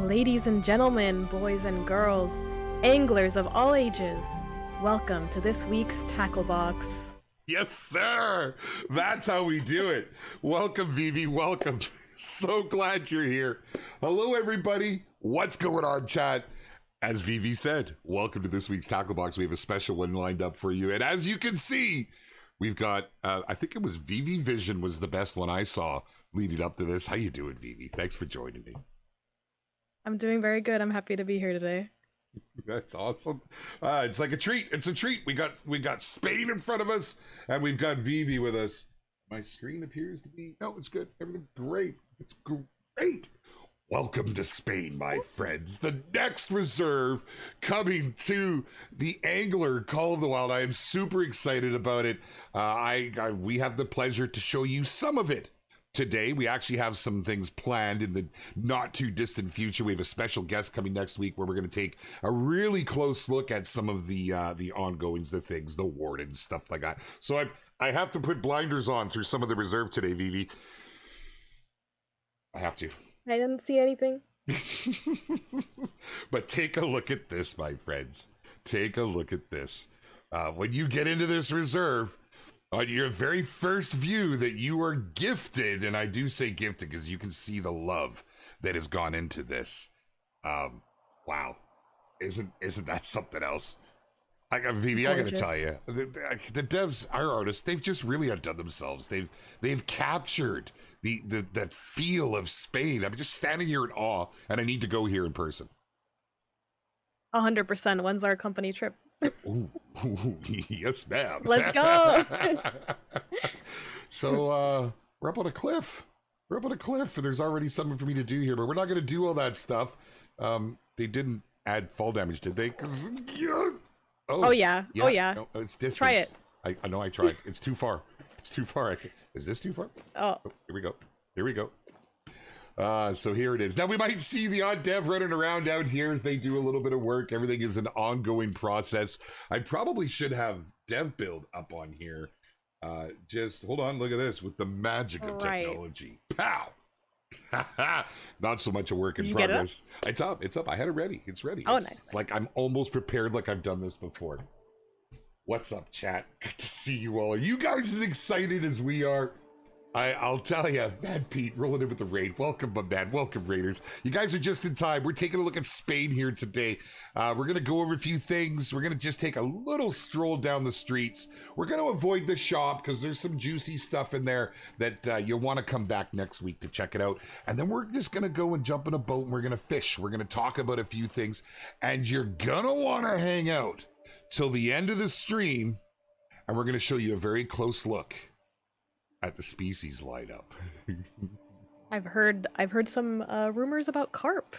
Ladies and gentlemen, boys and girls, anglers of all ages, welcome to this week's Tackle Box. Yes, sir. That's how we do it. Welcome, Vivi. Welcome. So glad you're here. Hello, everybody. What's going on, chat? As Vivi said, welcome to this week's Tackle Box. We have a special one lined up for you. And as you can see, we've got, I think it was Vivi Vision was the best one I saw leading up to this. How you doing, Vivi? Thanks for joining me. I'm doing very good. I'm happy to be here today. That's awesome. It's like a treat. It's a treat. We got Spain in front of us, and we've got Vivi with us. My screen appears to be... No, it's good. Everything's great. It's great. Welcome to Spain, my friends. The next reserve coming to the Angler Call of the Wild. I am super excited about it. We have the pleasure to show you some of it today. We actually have some things planned in the not too distant future. We have a special guest coming next week where we're going to take a really close look at some of the ongoings, the things, the wardens, stuff like that. So I have to put blinders on through some of the reserve today, Vivi. I have to. I didn't see anything. But take a look at this, my friends. Take a look at this. When you get into this reserve, on your very first view that you are gifted, and I do say gifted because you can see the love that has gone into this. Wow. Isn't that something else? Vivi, I gotta tell you, the devs, our artists, they've just really outdone themselves. They've captured that feel of Spain. I'm just standing here in awe, and I need to go here in person. 100%. When's our company trip? Ooh, yes, ma'am. Let's go. So we're up on a cliff. We're up on a cliff, and there's already something for me to do here, but we're not going to do all that stuff. They didn't add fall damage, did they? Oh yeah. Oh yeah. No, it's distance. Try it. I know I tried. It's too far. It's too far. Is this too far? Oh. Here we go. Here we go. So here it is. Now we might see the odd dev running around out here as they do a little bit of work. Everything is an ongoing process. I probably should have dev build up on here. Just hold on. Look at this with the magic of technology. Pow. Not so much a work in progress. It's up. It's up. I had it ready. It's ready. Oh, it's nice. Like I'm almost prepared. Like I've done this before. What's up, chat? Good to see you all. Are you guys as excited as we are? I'll tell you, Mad Pete, rolling in with the raid. Welcome, my man. Welcome, Raiders. You guys are just in time. We're taking a look at Spain here today. We're going to go over a few things. We're going to just take a little stroll down the streets. We're going to avoid the shop because there's some juicy stuff in there that you'll want to come back next week to check it out. And then we're just going to go and jump in a boat and we're going to fish. We're going to talk about a few things. And you're going to want to hang out till the end of the stream. And we're going to show you a very close look at the species lineup. I've heard some rumors about carp.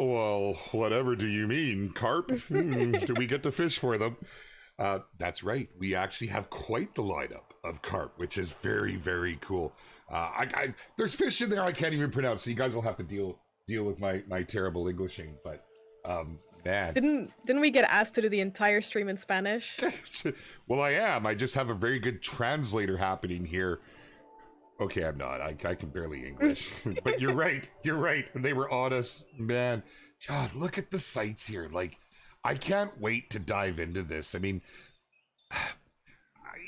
Well, whatever do you mean? Carp? Do we get to fish for them? That's right. We actually have quite the lineup of carp, which is very, very cool. There's fish in there I can't even pronounce, so you guys will have to deal with my terrible Englishing, but man. Didn't we get asked to do the entire stream in Spanish? Well, I am. I just have a very good translator happening here. Okay, I'm not. I can barely English. But you're right. You're right. They were on us. Man, God, look at the sights here. Like, I can't wait to dive into this. I mean,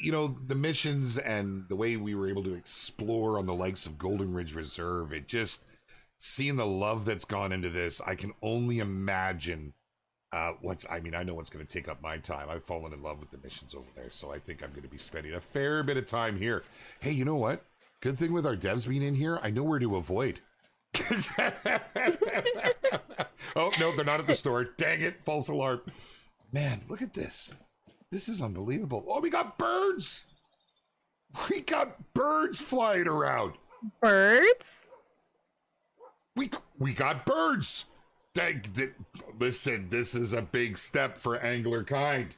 you know, the missions and the way we were able to explore on the likes of Golden Ridge Reserve, it just, seeing the love that's gone into this, I can only imagine I know what's going to take up my time. I've fallen in love with the missions over there, so I think I'm going to be spending a fair bit of time here. Hey, you know what? Good thing with our devs being in here, I know where to avoid. Oh, no, they're not at the store. Dang it, false alarm. Man, look at this. This is unbelievable. Oh, we got birds. We got birds flying around. Birds? We got birds. Listen, this is a big step for angler kind.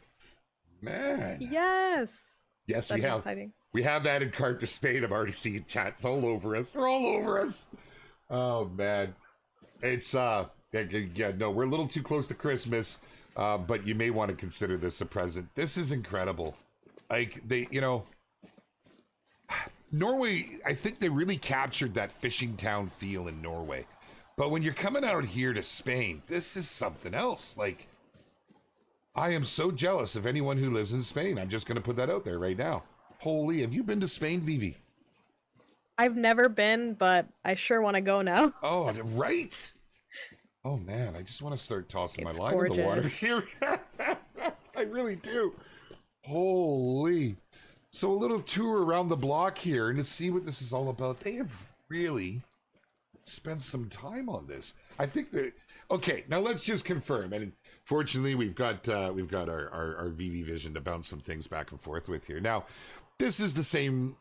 Man. Yes. Yes, That's we have. exciting. We have that in Carp-e Spade. I'm already seeing chats all over us. They're all over us. Oh man. It's yeah, no, we're a little too close to Christmas. But you may want to consider this a present. This is incredible. Like Norway, I think they really captured that fishing town feel in Norway. But when you're coming out here to Spain, this is something else. Like, I am so jealous of anyone who lives in Spain. I'm just going to put that out there right now. Holy, have you been to Spain, Vivi? I've never been, but I sure want to go now. Oh, right. Oh man, I just want to start tossing It's my line gorgeous. in the water here. I really do. Holy. So a little tour around the block here and to see what this is all about. They have really spent some time on this. I think that, okay, now let's just confirm. And fortunately, we've got our VV vision to bounce some things back and forth with here. Now, this is the same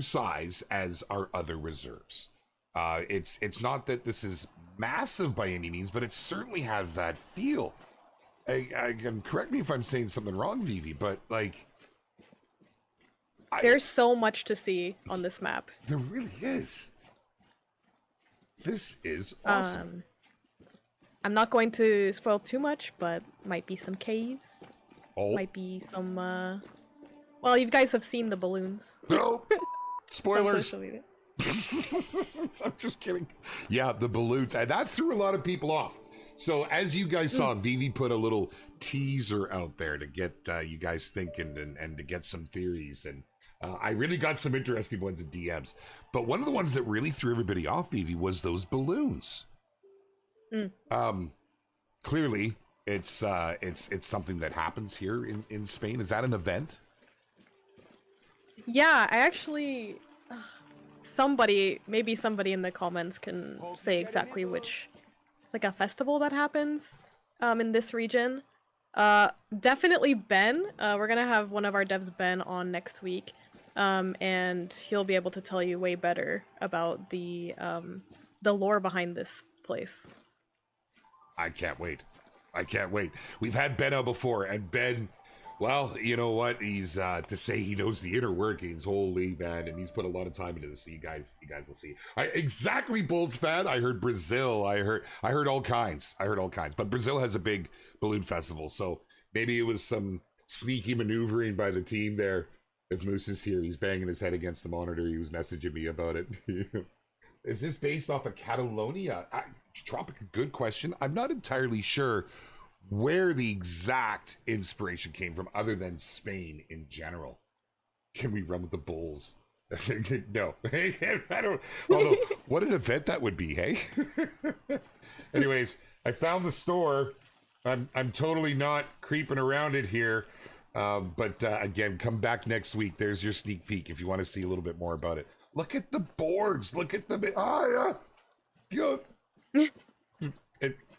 size as our other reserves. It's not that this is massive by any means, but it certainly has that feel. I can correct me if I'm saying something wrong, Vivi, but like, There's so much to see on this map. There really is. This is awesome. I'm not going to spoil too much, but might be some caves. Oh. Might be some, well, you guys have seen the balloons. No. on Spoilers. social media. I'm just kidding. Yeah, the balloons. And that threw a lot of people off. So as you guys saw, Vivi put a little teaser out there to get you guys thinking and to get some theories. And I really got some interesting ones in DMs. But one of the ones that really threw everybody off, Vivi, was those balloons. Clearly, it's something that happens here in Spain. Is that an event? Yeah, I actually... maybe somebody in the comments can say exactly which... It's like a festival that happens in this region. Definitely Ben. We're gonna have one of our devs, Ben, on next week. And he'll be able to tell you way better about the lore behind this place. I can't wait. I can't wait. We've had Ben out before, and Ben, well, you know what? He's to say he knows the inner workings. Holy man, and he's put a lot of time into this. So you guys will see. Exactly, Bolts fan. I heard Brazil. I heard all kinds. But Brazil has a big balloon festival, so maybe it was some sneaky maneuvering by the team there. If Moose is here, he's banging his head against the monitor. He was messaging me about it. Is this based off of Catalonia? Tropic, good question. I'm not entirely sure where the exact inspiration came from other than Spain in general. Can we run with the bulls? No. I don't. Although, what an event that would be, hey? Anyways, I found the store. I'm totally not creeping around it here. But again, come back next week. There's your sneak peek if you want to see a little bit more about it. Look at the boards. Look at the...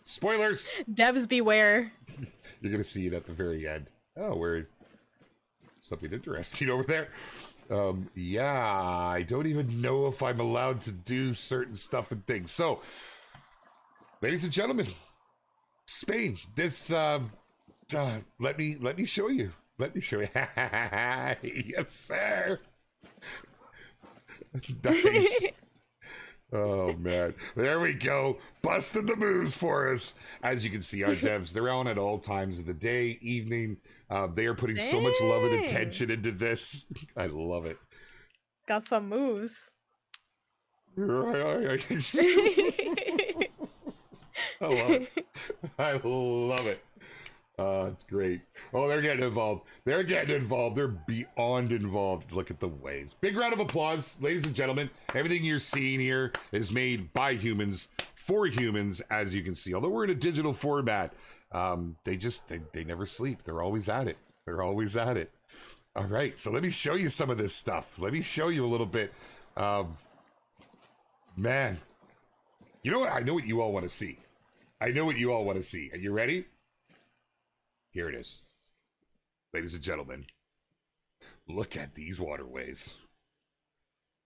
spoilers. Devs beware. You're going to see it at the very end. Oh, we're... Something interesting over there. Yeah, I don't even know if I'm allowed to do certain stuff and things. So, ladies and gentlemen, Spain. This... let me show you. Let me show you. Yes, sir. Nice. Oh man, there we go. Busted the moves for us. As you can see, our devs, they're on at all times of the day, evening. They are putting so much love and attention into this. I love it. Got some moves. I love it. I love it. It's great. Oh, they're getting involved. They're beyond involved. Look at the waves. Big round of applause, ladies and gentlemen. Everything you're seeing here is made by humans for humans, as you can see. Although we're in a digital format, they never sleep. They're always at it. All right, so let me show you some of this stuff. Let me show you a little bit. Man, you know what? I know what you all want to see. Are you ready? Here it is. Ladies and gentlemen, look at these waterways.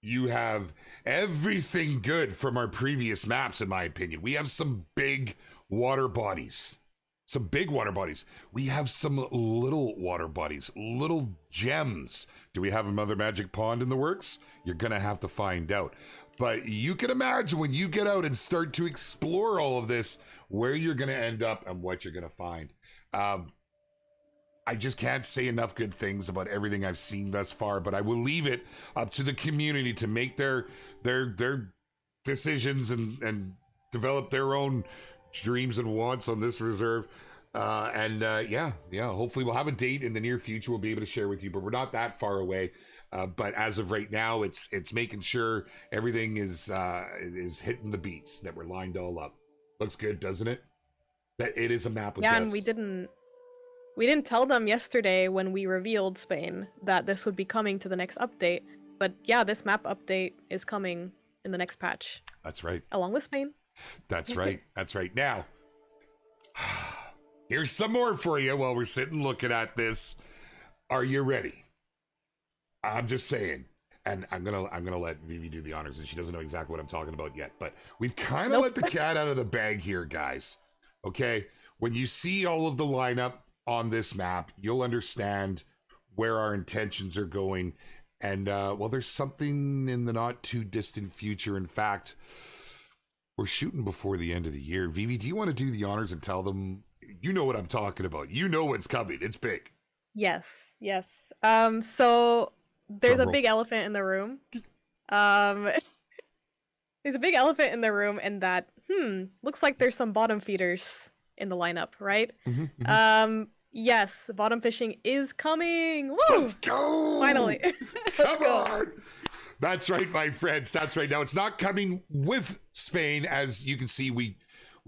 You have everything good from our previous maps, in my opinion. We have some big water bodies. We have some little water bodies, little gems. Do we have another magic pond in the works? You're going to have to find out. But you can imagine when you get out and start to explore all of this, where you're going to end up and what you're going to find. I just can't say enough good things about everything I've seen thus far, but I will leave it up to the community to make their decisions and develop their own dreams and wants on this reserve. Yeah, hopefully we'll have a date in the near future we'll be able to share with you, but we're not that far away. But as of right now, it's making sure everything is hitting the beats, that we're lined all up. Looks good, doesn't it? That it is a map with Yeah, depth. and we didn't tell them yesterday when we revealed Spain that this would be coming to the next update. But yeah, this map update is coming in the next patch. That's right. Along with Spain. That's right. That's right. Now, here's some more for you while we're sitting looking at this. Are you ready? I'm just saying. And I'm gonna let Vivi do the honors, and she doesn't know exactly what I'm talking about yet. But we've kind of let the cat out of the bag here, guys. Okay? When you see all of the lineup on this map, you'll understand where our intentions are going. And well, there's something in the not too distant future. In fact, we're shooting before the end of the year. Vivi, do you want to do the honors and tell them? You know what I'm talking about. You know what's coming. It's big. Yes. So there's a Drum big elephant in the room. There's a big elephant in the room, and that looks like there's some bottom feeders in the lineup, right? Yes, bottom fishing is coming. Woo! Let's go! Finally. Come on! That's right, my friends. That's right. Now, it's not coming with Spain. As you can see, we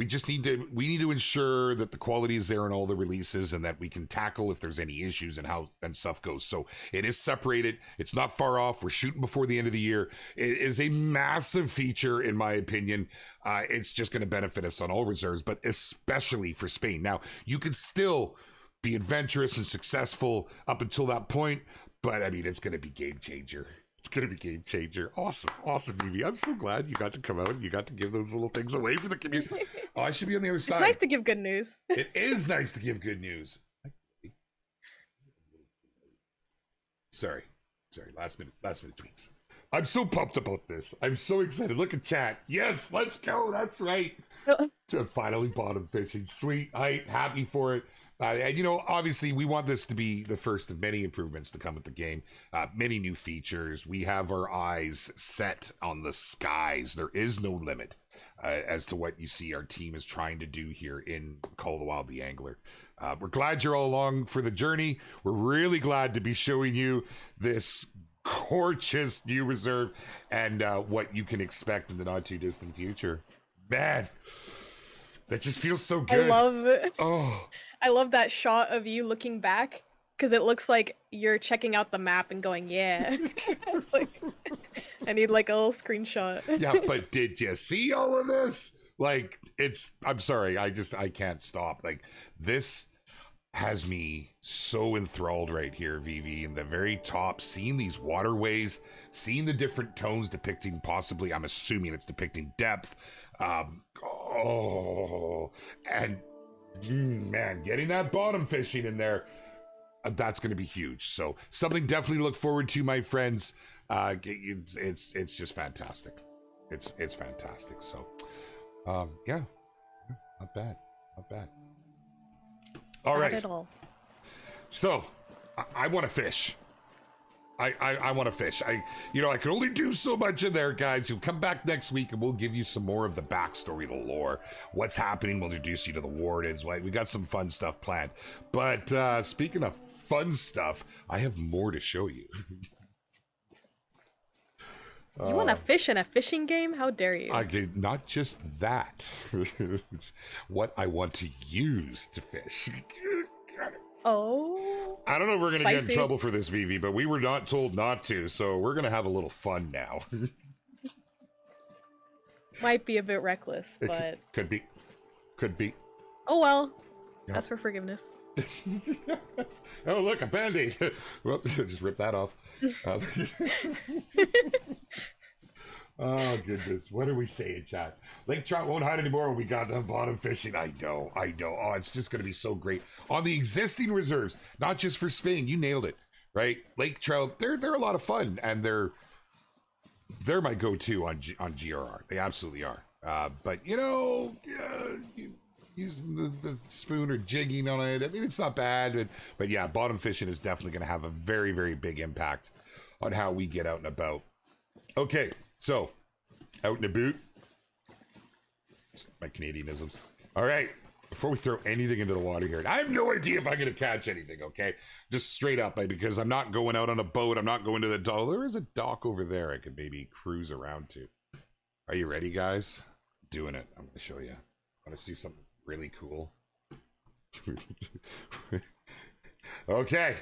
just need to ensure that the quality is there in all the releases, and that we can tackle if there's any issues and how and stuff goes. So it is separated. It's not far off. We're shooting before the end of the year. It is a massive feature, in my opinion. It's just going to benefit us on all reserves, but especially for Spain. Now, you can still be adventurous and successful up until that point, but I mean, it's going to be game changer. It's going to be game changer. Awesome, Vivi. I'm so glad you got to come out and you got to give those little things away for the community. Oh, I should be on the other side. It's nice to give good news. It is nice to give good news. Sorry. Last minute tweets. I'm so pumped about this. I'm so excited. Look at chat. Yes, let's go. That's right. To finally bottom fishing. Sweet. Happy for it. And, obviously, we want this to be the first of many improvements to come with the game. Many new features. We have our eyes set on the skies. There is no limit as to what you see our team is trying to do here in Call of the Wild the Angler. We're glad you're all along for the journey. We're really glad to be showing you this gorgeous new reserve and what you can expect in the not too distant future. Man, that just feels so good. I love it. Oh. I love that shot of you looking back, because it looks like you're checking out the map and going, yeah. I need like a little screenshot. Yeah, but did you see all of this? Like, I'm sorry, I can't stop. Like, this has me so enthralled right here, Vivi, in the very top, seeing these waterways, seeing the different tones depicting possibly, I'm assuming it's depicting depth. And man, getting that bottom fishing in there, that's going to be huge. So something definitely to look forward to, my friends. It's just fantastic. It's fantastic. So yeah, not bad. All right. Not at all. So I want to fish. I want to fish. I can only do so much in there, guys. You'll come back next week and we'll give you some more of the backstory, the lore, what's happening. We'll introduce you to the wardens. We got some fun stuff planned. But speaking of fun stuff, I have more to show you. You want to fish in a fishing game? How dare you? Not just that. What I want to use to fish. Oh. I don't know if we're going to get in trouble for this, Vivi, but we were not told not to, so we're going to have a little fun now. Might be a bit reckless, but... Could be. Oh well. Yep. Ask for forgiveness. Oh, look, a Band-Aid. Well, just rip that off. Oh, goodness. What are we saying, chat? Lake trout won't hide anymore when we got them bottom fishing. I know. Oh, it's just going to be so great. On the existing reserves, not just for Spain. You nailed it, right? Lake trout, they're a lot of fun, and they're my go-to on GRR. They absolutely are. But, using the spoon or jigging on it, I mean, it's not bad. But yeah, bottom fishing is definitely going to have a very, very big impact on how we get out and about. Okay. So, out and about. My Canadianisms. All right. Before we throw anything into the water here, and I have no idea if I'm going to catch anything, okay? Just straight up, because I'm not going out on a boat. I'm not going to the dock. There is a dock over there I could maybe cruise around to. Are you ready, guys? Doing it. I'm going to show you. I want to see something really cool. Okay.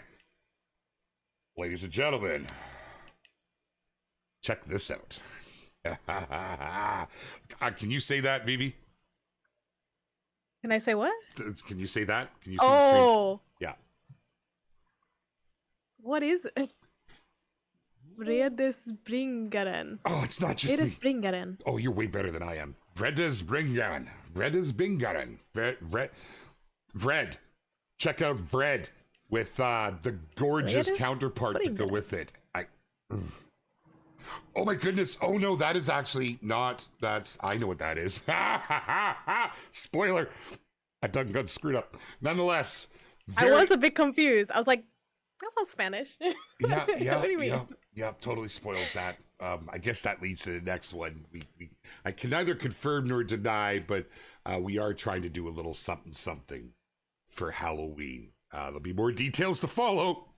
Ladies and gentlemen, check this out. Can you say that, Vivi? Can I say what? Can you say that? Can you see the screen? Yeah. What is it? Vredesbringaren. Oh, it's not just me. Vredesbringaren. Oh, you're way better than I am. Vredesbringaren. Vredesbringaren. Vred. Check out Vred with the gorgeous counterpart to go with it. Oh my goodness. Oh no, that is actually not. I know what that is. Spoiler. I done got screwed up. Nonetheless. I was a bit confused. I was like, that's not Spanish. Yeah, What do you mean? Yeah, totally spoiled that. I guess that leads to the next one. I can neither confirm nor deny, but we are trying to do a little something for Halloween. There'll be more details to follow.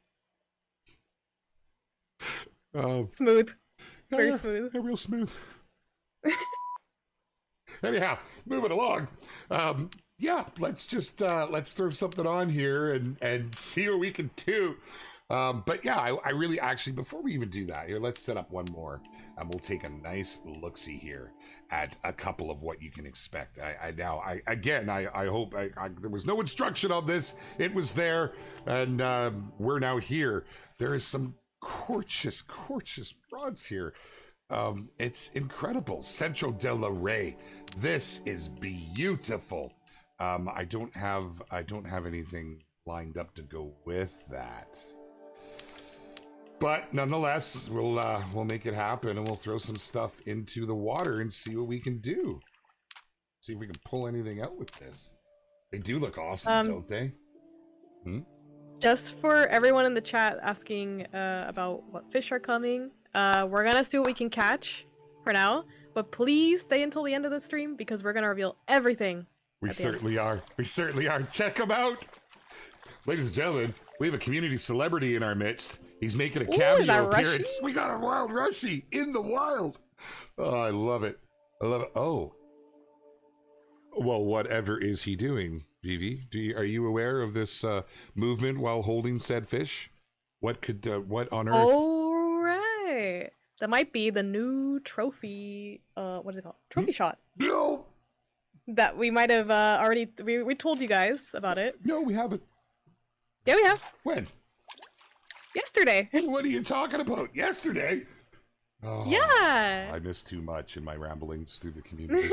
Smooth. Very smooth. Yeah, real smooth. Anyhow, moving along. Yeah, let's just let's throw something on here and see what we can do. But yeah, I really actually, before we even do that, here, let's set up one more and we'll take a nice look-see here at a couple of what you can expect. I hope there was no instruction on this. It was there, and we're now here. There is some gorgeous broads here. It's incredible. Centro del Rey. This is beautiful. I don't have anything lined up to go with that. But nonetheless, we'll make it happen, and we'll throw some stuff into the water and see what we can do. See if we can pull anything out with this. They do look awesome, don't they? Just for everyone in the chat asking about what fish are coming, we're gonna see what we can catch for now. But please stay until the end of the stream because we're gonna reveal everything. We certainly are. We certainly are. Check them out, ladies and gentlemen. We have a community celebrity in our midst. He's making a cameo appearance. We got a wild Rushy in the wild. Oh, I love it. I love it. Oh. Well, whatever is he doing, Vivi? Are you aware of this movement while holding said fish? What on earth? Oh, right. That might be the new trophy. What is it called? Trophy shot. No. That we might have already. We told you guys about it. No, we haven't. Yeah, we have. When? Yesterday. What are you talking about? Yesterday? Oh, yeah. I missed too much in my ramblings through the community.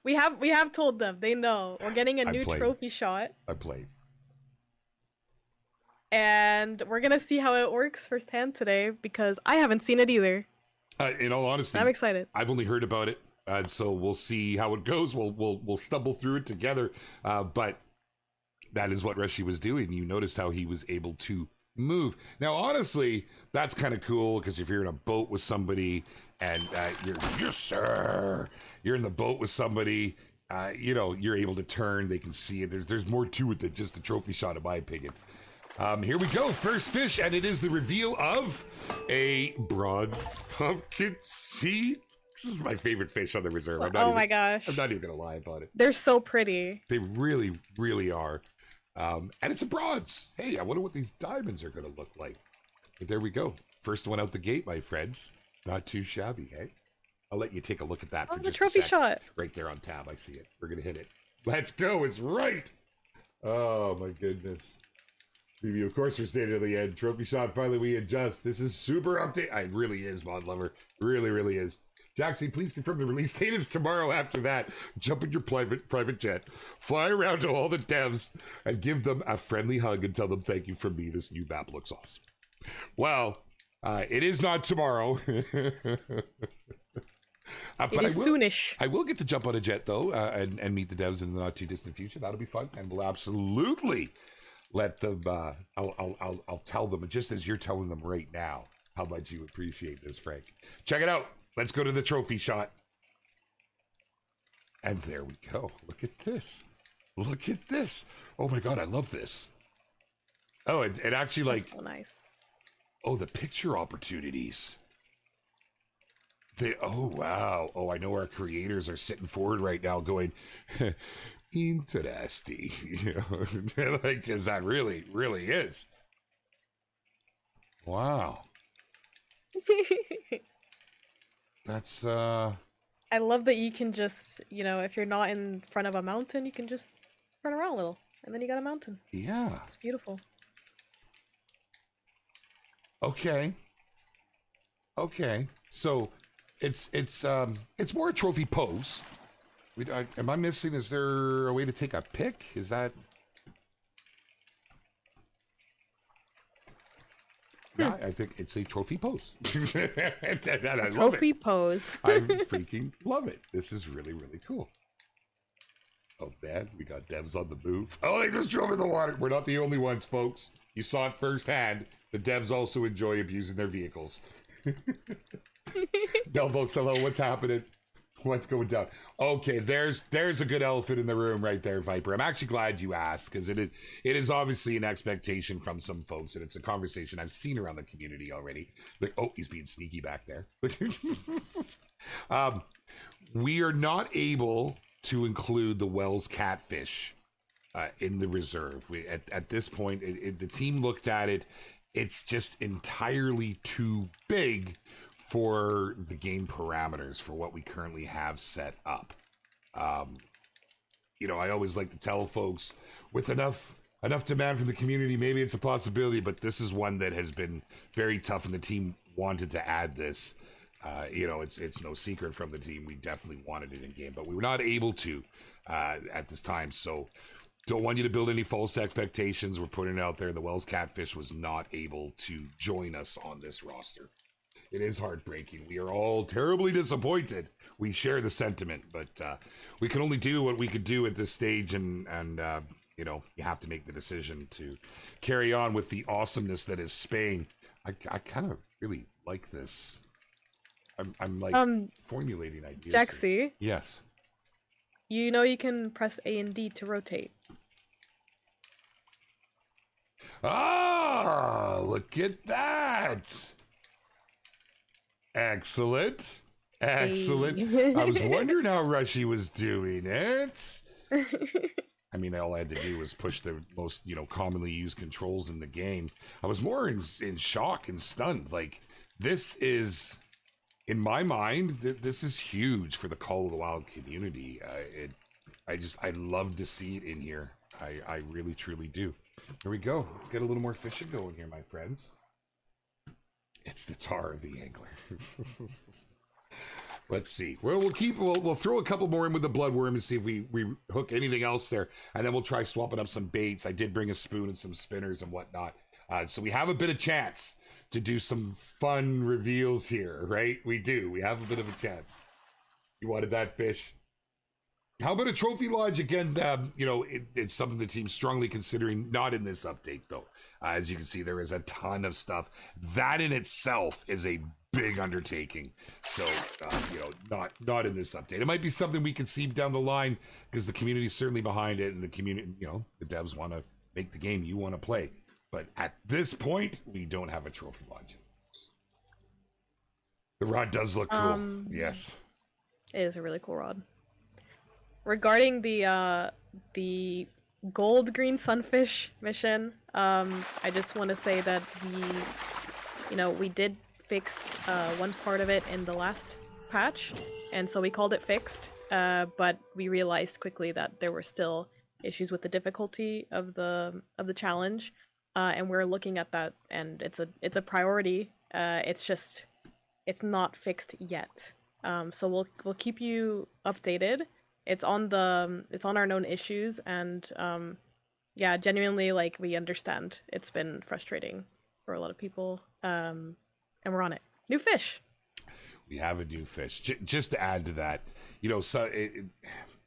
We have told them. They know. We're getting a new trophy shot. I played. And we're gonna see how it works firsthand today because I haven't seen it either. In all honesty, I'm excited. I've only heard about it, so we'll see how it goes. We'll stumble through it together. But that is what Rushy was doing. You noticed how he was able to move. Now, honestly, that's kind of cool because if you're in a boat with somebody and you're in the boat with somebody, you're able to turn. They can see it. There's more to it than just a trophy shot, in my opinion. Here we go. First fish, and it is the reveal of a bronze pumpkin seed. This is my favorite fish on the reserve. My gosh. I'm not even going to lie about it. They're so pretty. They really, really are. And it's a bronze. Hey, I wonder what these diamonds are going to look like. But there we go. First one out the gate, my friends. Not too shabby, hey? I'll let you take a look at that for just a trophy shot. Right there on tab. I see it. We're going to hit it. Let's go. It's right. Oh, my goodness. Vivi, of course, we're staying at the end. Trophy shot, finally we adjust. This is super update. It really is, Mod Lover. Really, really is. Jaxy, please confirm the release date is tomorrow. After that, jump in your private jet, fly around to all the devs, and give them a friendly hug and tell them thank you from me. This new map looks awesome. Well, it is not tomorrow. But it is soonish. I will get to jump on a jet, though, and meet the devs in the not-too-distant future. That'll be fun, and we'll absolutely let them, I'll tell them, just as you're telling them right now, how much you appreciate this, Frank. Check it out. Let's go to the trophy shot. And there we go. Look at this. Look at this. Oh my God, I love this. Oh, it actually like, That's so nice. oh, the picture opportunities. Oh, wow. Oh, I know our creators are sitting forward right now going, interesting. You know, like, because that really, really is. Wow. That's, I love that you can just, you know, if you're not in front of a mountain, you can just run around a little, and then you got a mountain. yeah. It's beautiful. Okay. Okay. So it's more a trophy pose. Am I missing? Is there a way to take a pic? Is that? Yeah, I think it's a trophy pose. And I love Trophy it. pose. I freaking love it. This is really, really cool. Oh man, we got devs on the move. Oh, they just drove in the water. We're not the only ones, folks. You saw it firsthand. The devs also enjoy abusing their vehicles. Now, folks, hello. What's happening? What's going down? Okay, there's a good elephant in the room right there, Viper. I'm actually glad you asked, because it is obviously an expectation from some folks, and it's a conversation I've seen around the community already. Like, oh, he's being sneaky back there. We are not able to include the Wells catfish in the reserve. At this point, the team looked at it. It's just entirely too big for the game parameters for what we currently have set up. You know, I always like to tell folks, with enough demand from the community, maybe it's a possibility, but this is one that has been very tough, and the team wanted to add this. You know, it's no secret from the team. We definitely wanted it in game, but we were not able to at this time. So don't want you to build any false expectations. We're putting it out there. The Wells Catfish was not able to join us on this roster. It is heartbreaking. We are all terribly disappointed. We share the sentiment, but we can only do what we could do at this stage, and you know, you have to make the decision to carry on with the awesomeness that is Spain. I kind of really like this. I'm like formulating ideas. Jaxy, Yes. you know you can press A and D to rotate. Ah, look at that. Excellent. Excellent. Hey. I was wondering how Rushy was doing it. I mean, all I had to do was push the most, you know, commonly used controls in the game. I was more in shock and stunned. Like, this is, in my mind, this is huge for the Call of the Wild community. I love to see it in here. I really, truly do. Here we go. Let's get a little more fishing going here, my friends. It's the tar of the angler. Let's see. We'll throw a couple more in with the bloodworm and see if we hook anything else there, and then we'll try swapping up some baits. I did bring a spoon and some spinners and whatnot, so we have a bit of chance to do some fun reveals here, right? We do. We have a bit of a chance. You wanted that fish. How about a trophy lodge? Again, you know, it's something the team's strongly considering. Not in this update, though. As you can see, there is a ton of stuff. That in itself is a big undertaking. So, you know, not in this update. It might be something we can see down the line, because the community's certainly behind it, and the community, you know, the devs want to make the game you want to play. But at this point, we don't have a trophy lodge. The rod does look cool. Yes. It is a really cool rod. Regarding the gold green sunfish mission, I just want to say that we did fix one part of it in the last patch, and so we called it fixed. But we realized quickly that there were still issues with the difficulty of the challenge, and we're looking at that, and it's a priority. It's not fixed yet. So we'll keep you updated. It's on our known issues, and yeah, genuinely, like, we understand it's been frustrating for a lot of people, and we're on it. New fish. We have a new fish. Just to add to that, you know, so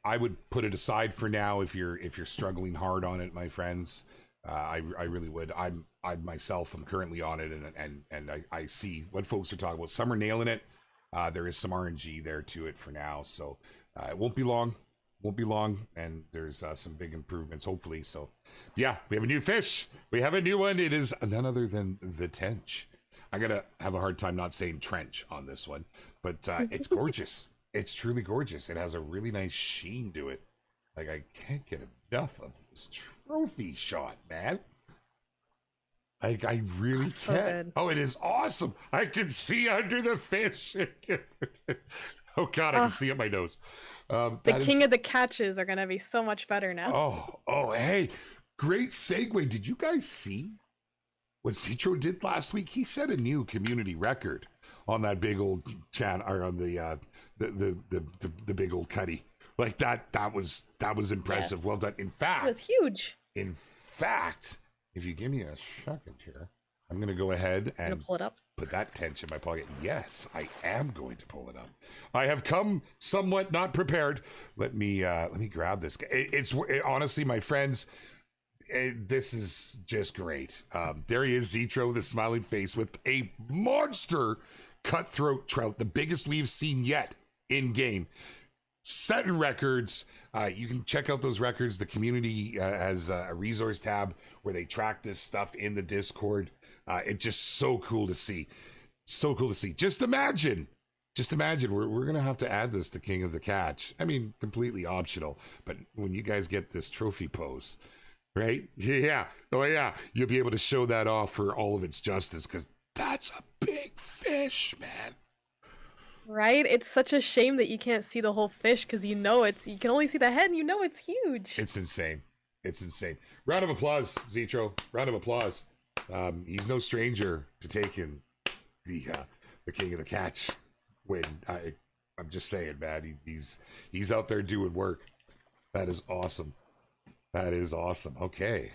I would put it aside for now if you're struggling hard on it, my friends. I really would. I myself am currently on it, and I see what folks are talking about. Some are nailing it. There is some RNG there to it for now, so it won't be long. won't be long, and there's some big improvements, hopefully. So, yeah, we have a new fish. We have a new one. It is none other than the tench. I'm gonna have a hard time not saying trench on this one, but it's gorgeous. It's truly gorgeous. It has a really nice sheen to it. Like, I can't get enough of this trophy shot, man. Like, I really So can't. good. Oh, it is awesome. I can see under the fish. Oh, God, I can see up my nose. The king of the catches are gonna be so much better now. Oh, hey, great segue. Did you guys see what Citro did last week? He set a new community record on that big old chan, or on the big old cutty. Like that was impressive. Well done. In fact, It was huge. in fact, if you give me a second here, I'm gonna go ahead I'm gonna and pull it up. put that tench in my pocket. Yes, I am going to pull it up. I have come somewhat not prepared. Let me grab this. Honestly, my friends, this is just great. There he is, Zetro, the smiling face with a monster cutthroat trout, the biggest we've seen yet in game. Setting records. You can check out those records. The community has a resource tab where they track this stuff in the Discord. It's just so cool to see. So cool to see. Just imagine, we're going to have to add this to King of the Catch. I mean, completely optional. But when you guys get this trophy pose, right? Yeah. Oh, yeah. You'll be able to show that off for all of its justice, because that's a big fish, man. Right? It's such a shame that you can't see the whole fish because you can only see the head and you know it's huge. It's insane. It's insane. Round of applause, Zetro. Round of applause. He's no stranger to taking the King of the Catch win. I'm just saying, man. He's out there doing work. That is awesome. That is awesome. Okay.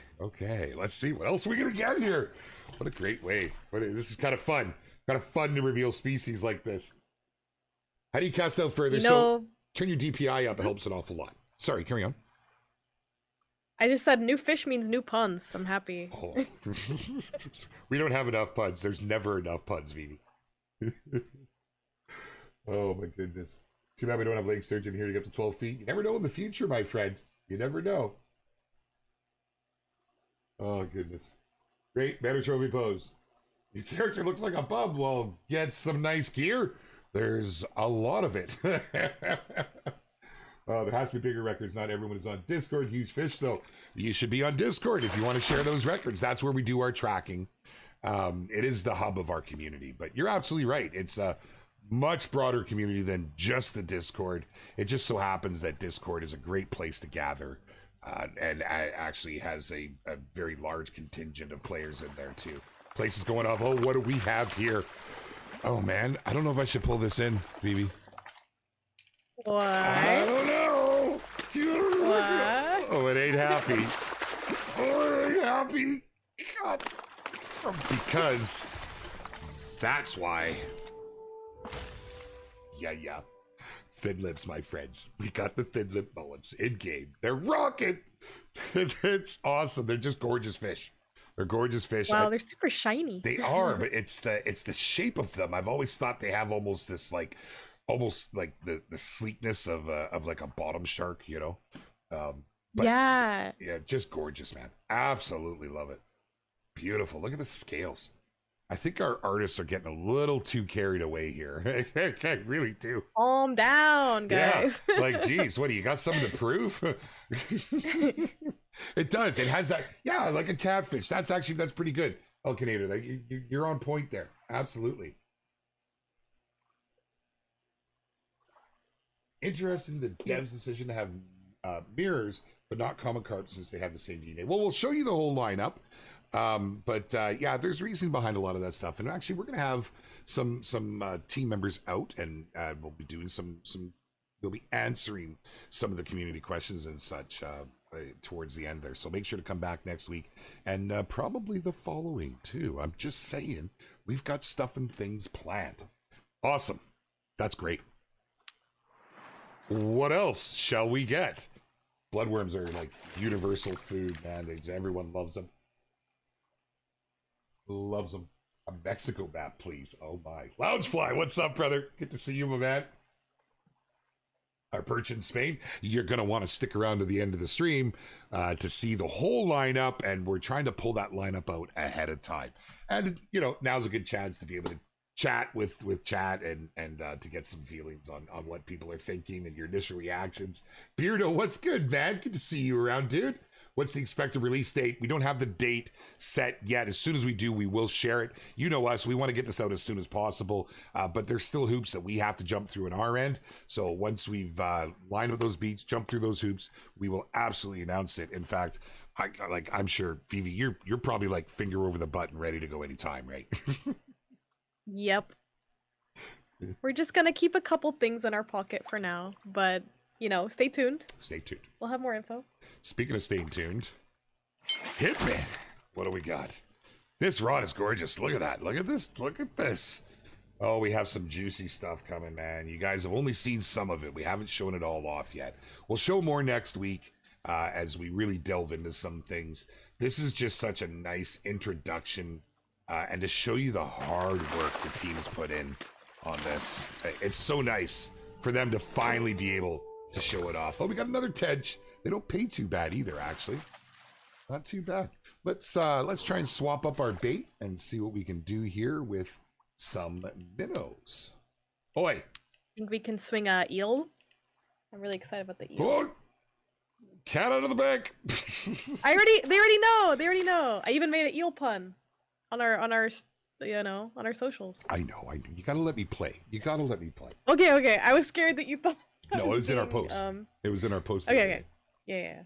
Let's see what else are we gonna get here. What a great way. This is kind of fun. Kind of fun to reveal species like this. How do you cast out further? So turn your DPI up. It helps an awful lot. Sorry, carry on. I just said new fish means new puns. I'm happy. Oh. We don't have enough puns. There's never enough puns, Vivi. Oh my goodness. Too bad we don't have leg sturgeon here to get up to 12 feet. You never know in the future, my friend. You never know. Oh goodness. Great meta trophy pose. Your character looks like a bum. Well, get some nice gear. There's a lot of it. There has to be bigger records. Not everyone is on Discord. Huge fish, though. You should be on Discord if you want to share those records. That's where we do our tracking. It is the hub of our community. But you're absolutely right. It's a much broader community than just the Discord. It just so happens that Discord is a great place to gather. And actually has a very large contingent of players in there, too. Places going off. Oh, what do we have here? Oh, man. I don't know if I should pull this in, Vivi. What? I don't know. What? Oh, it ain't happy. Oh, it ain't happy. God. Because that's why. Yeah. Thin lips, my friends. We got the thin lip mullets in game. They're rocking. It's awesome. They're just gorgeous fish. They're gorgeous fish. Wow, they're super shiny. They are, but it's the shape of them. I've always thought they have almost like the sleekness of like a bottom shark, you know. But yeah, just gorgeous, man. Absolutely love it. Beautiful. Look at the scales. I think our artists are getting a little too carried away here. I really do. Calm down, guys. Yeah. Like, geez, what do you got? Something to prove? It does. It has that. Yeah, like a catfish. That's pretty good. El Canado, you're on point there. Absolutely. Interesting, the dev's decision to have mirrors, but not common carp since they have the same DNA. Well, we'll show you the whole lineup. But yeah, there's reason behind a lot of that stuff. And actually, we're going to have some team members out, and we'll be doing they'll be answering some of the community questions and such towards the end there. So make sure to come back next week, and probably the following too. I'm just saying, we've got stuff and things planned. Awesome. That's great. What else shall we get? Bloodworms are like universal food, man. Everyone loves them. Loves them. A Mexico map, please. Oh my. Loungefly, what's up, brother? Good to see you, my man. our perch in Spain, you're going to want to stick around to the end of the stream to see the whole lineup. And we're trying to pull that lineup out ahead of time. And, you know, now's a good chance to be able to chat with chat and to get some feelings on what people are thinking and your initial reactions. Beardo, what's good, man? Good to see you around, dude. What's the expected release date? We don't have the date set yet. As soon as we do, we will share it. You know us. We want to get this out as soon as possible, but there's still hoops that we have to jump through on our end. So once we've lined up those beats, jump through those hoops, we will absolutely announce it. In fact, I'm sure, Vivi, you're probably like finger over the button, ready to go anytime, right? Yep. We're just gonna keep a couple things in our pocket for now, but you know, stay tuned. Stay tuned. We'll have more info. Speaking of staying tuned, hit me. What do we got? This rod is gorgeous. Look at that. Look at this. Look at this. Oh, we have some juicy stuff coming, man. You guys have only seen some of it. We haven't shown it all off yet. We'll show more next week as we really delve into some things. This is just such a nice introduction and to show you the hard work the team has put in on this. It's so nice for them to finally be able to show it off. Oh, we got another Tej. They don't pay too bad either, actually. Not too bad. Let's try and swap up our bait and see what we can do here with some minnows. Oi! Think we can swing a eel? I'm really excited about the eel. Oh! Cat out of the bag! They already know. I even made an eel pun on our socials. I know. You gotta let me play. Okay. I was scared that you thought. No, it was in our post. It was in our post. Okay. Yeah.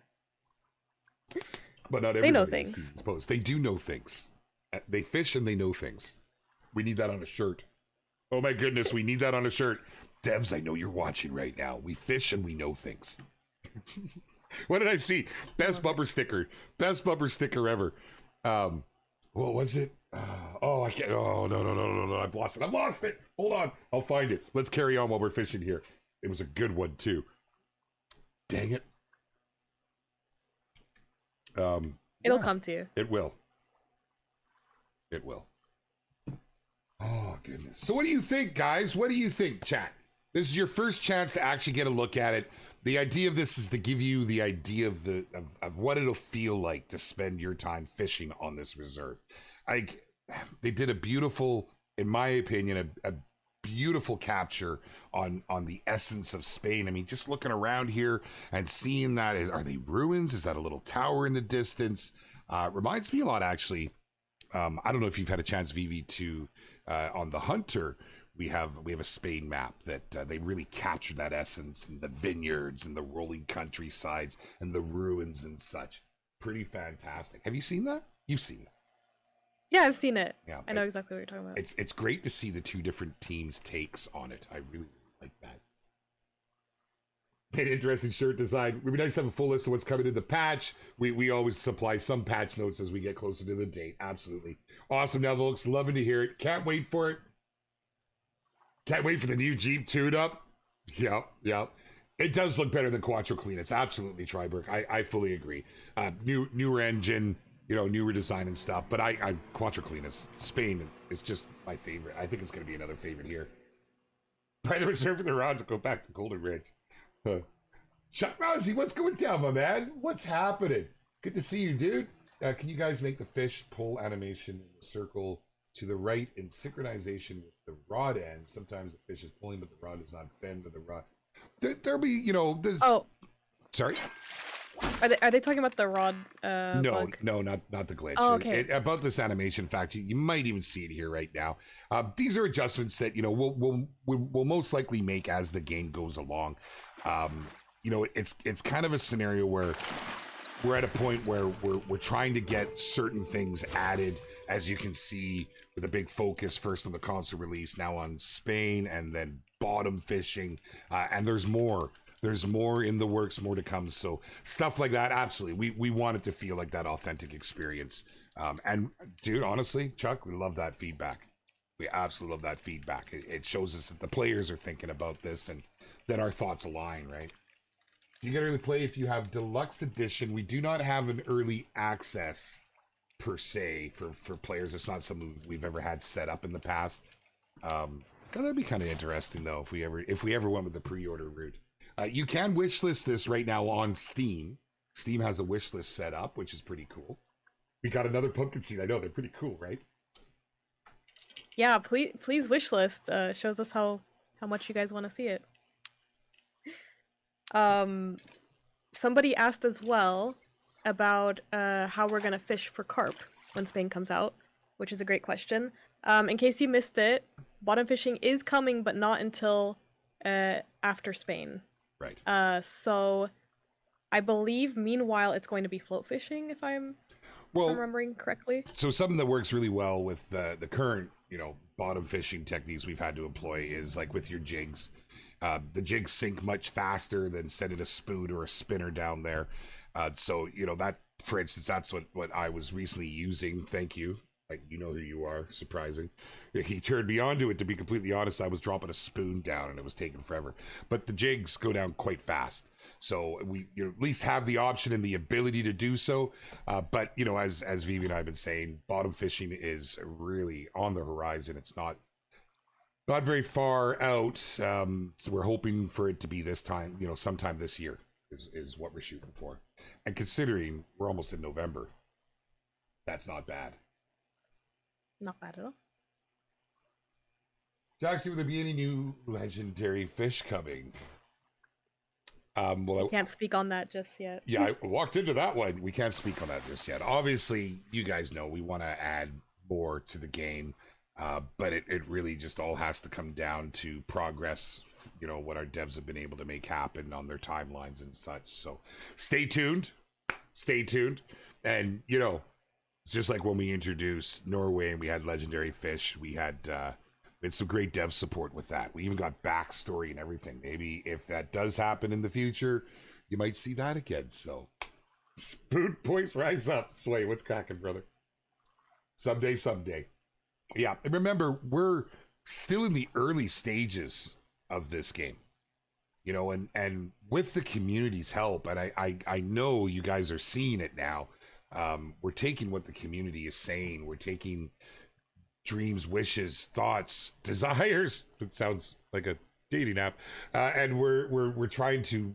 But not everybody they know things. Sees posts. They do know things. They fish and they know things. We need that on a shirt. Oh my goodness, we need that on a shirt. Devs, I know you're watching right now. We fish and we know things. What did I see? Best bumper sticker ever. What was it? I can't. Oh, no. I've lost it. Hold on. I'll find it. Let's carry on while we're fishing here. It was a good one, too. Dang it. It'll come to you. It will. Oh, goodness. So what do you think, guys? What do you think, chat? This is your first chance to actually get a look at it. The idea of this is to give you the idea of what it'll feel like to spend your time fishing on this reserve. They did a beautiful, in my opinion, a beautiful capture on the essence of Spain. I mean, just looking around here and seeing that, are they ruins? Is that a little tower in the distance? Reminds me a lot, actually. I don't know if you've had a chance, Vivi, to on the Hunter. We have a Spain map that they really captured that essence, and the vineyards and the rolling countrysides and the ruins and such. Pretty fantastic. Have you seen that? You've seen that. Yeah, I've seen it. Yeah, I know exactly what you're talking about. It's great to see the two different teams' takes on it. I really like that. An interesting shirt design. Would be nice to have a full list of what's coming in the patch. We always supply some patch notes as we get closer to the date. Absolutely. Awesome, Nevelix. Loving to hear it. Can't wait for it. Can't wait for the new Jeep tune-up. Yep. It does look better than Quattro Cleanus. Absolutely, Triberg. I fully agree. Newer engine, newer design and stuff. But I Quattro Cleanus, Spain is just my favorite. I think it's going to be another favorite here. Buy the reserve for the rods and go back to Golden Ridge. Chuck Rousey, what's going down, my man? What's happening? Good to see you, dude. Can you guys make the fish pull animation in the circle to the right in synchronization with the rod end? Sometimes the fish is pulling, but the rod does not bend to the rod. There'll be, this. Oh, sorry. Are they talking about the rod? No, bug? no, not the glitch. Oh, okay. About this animation fact, you might even see it here right now. These are adjustments that we'll most likely make as the game goes along. It's kind of a scenario where we're at a point where we're trying to get certain things added, as you can see, with a big focus first on the console release, now on Spain, and then bottom fishing, and there's more in the works, more to come. So stuff like that, absolutely, we want it to feel like that authentic experience. And dude, honestly, Chuck, we love that feedback. We absolutely love that feedback. It shows us that the players are thinking about this and that our thoughts align, right? You get early play if you have deluxe edition. We do not have an early access per se for players. It's not something we've ever had set up in the past. That'd be kind of interesting though if we ever went with the pre-order route. You can wishlist this right now on Steam. Steam has a wishlist set up, which is pretty cool. We got another pumpkin seed. I know, they're pretty cool, right? Yeah, please wish list. Shows us how much you guys want to see it. Somebody asked as well about how we're gonna fish for carp when Spain comes out, which is a great question. In case you missed it, bottom fishing is coming, but not until after Spain. Right. So I believe meanwhile it's going to be float fishing, if I'm remembering correctly. So something that works really well with the current, bottom fishing techniques we've had to employ is like with your jigs. The jigs sink much faster than sending a spoon or a spinner down there. So, that, for instance, that's what I was recently using. Thank you. You know who you are. Surprising. He turned me onto it. To be completely honest, I was dropping a spoon down and it was taking forever. But the jigs go down quite fast. So we at least have the option and the ability to do so. But, as Vivi and I have been saying, bottom fishing is really on the horizon. It's not very far out. So we're hoping for it to be this time, sometime this year is what we're shooting for. And considering we're almost in November, that's not bad. Not bad at all. Jaxy, will there be any new legendary fish coming? I can't speak on that just yet. Yeah, I walked into that one. We can't speak on that just yet. Obviously, you guys know we want to add more to the game, but it really just all has to come down to progress, what our devs have been able to make happen on their timelines and such. So stay tuned. And, it's just like when we introduced Norway and we had legendary fish, we had some great dev support with that. We even got backstory and everything. Maybe if that does happen in the future, you might see that again. So spoon points rise up. Sway, what's cracking, brother? Someday. Yeah, and remember, we're still in the early stages of this game. And with the community's help, and I know you guys are seeing it now. We're taking what the community is saying. We're taking dreams, wishes, thoughts, desires. It sounds like a dating app, and we're trying to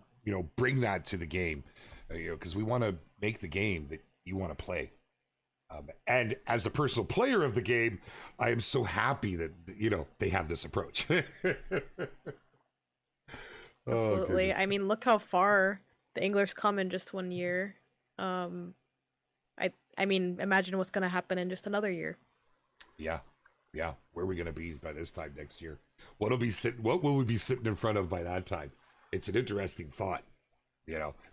bring that to the game, because we want to make the game that you want to play. And as a personal player of the game, I am so happy that they have this approach. Absolutely. I mean, look how far the English come in just 1 year. I mean, imagine what's going to happen in just another year. Yeah. Where are we going to be by this time next year? What will we be sitting in front of by that time? It's an interesting thought,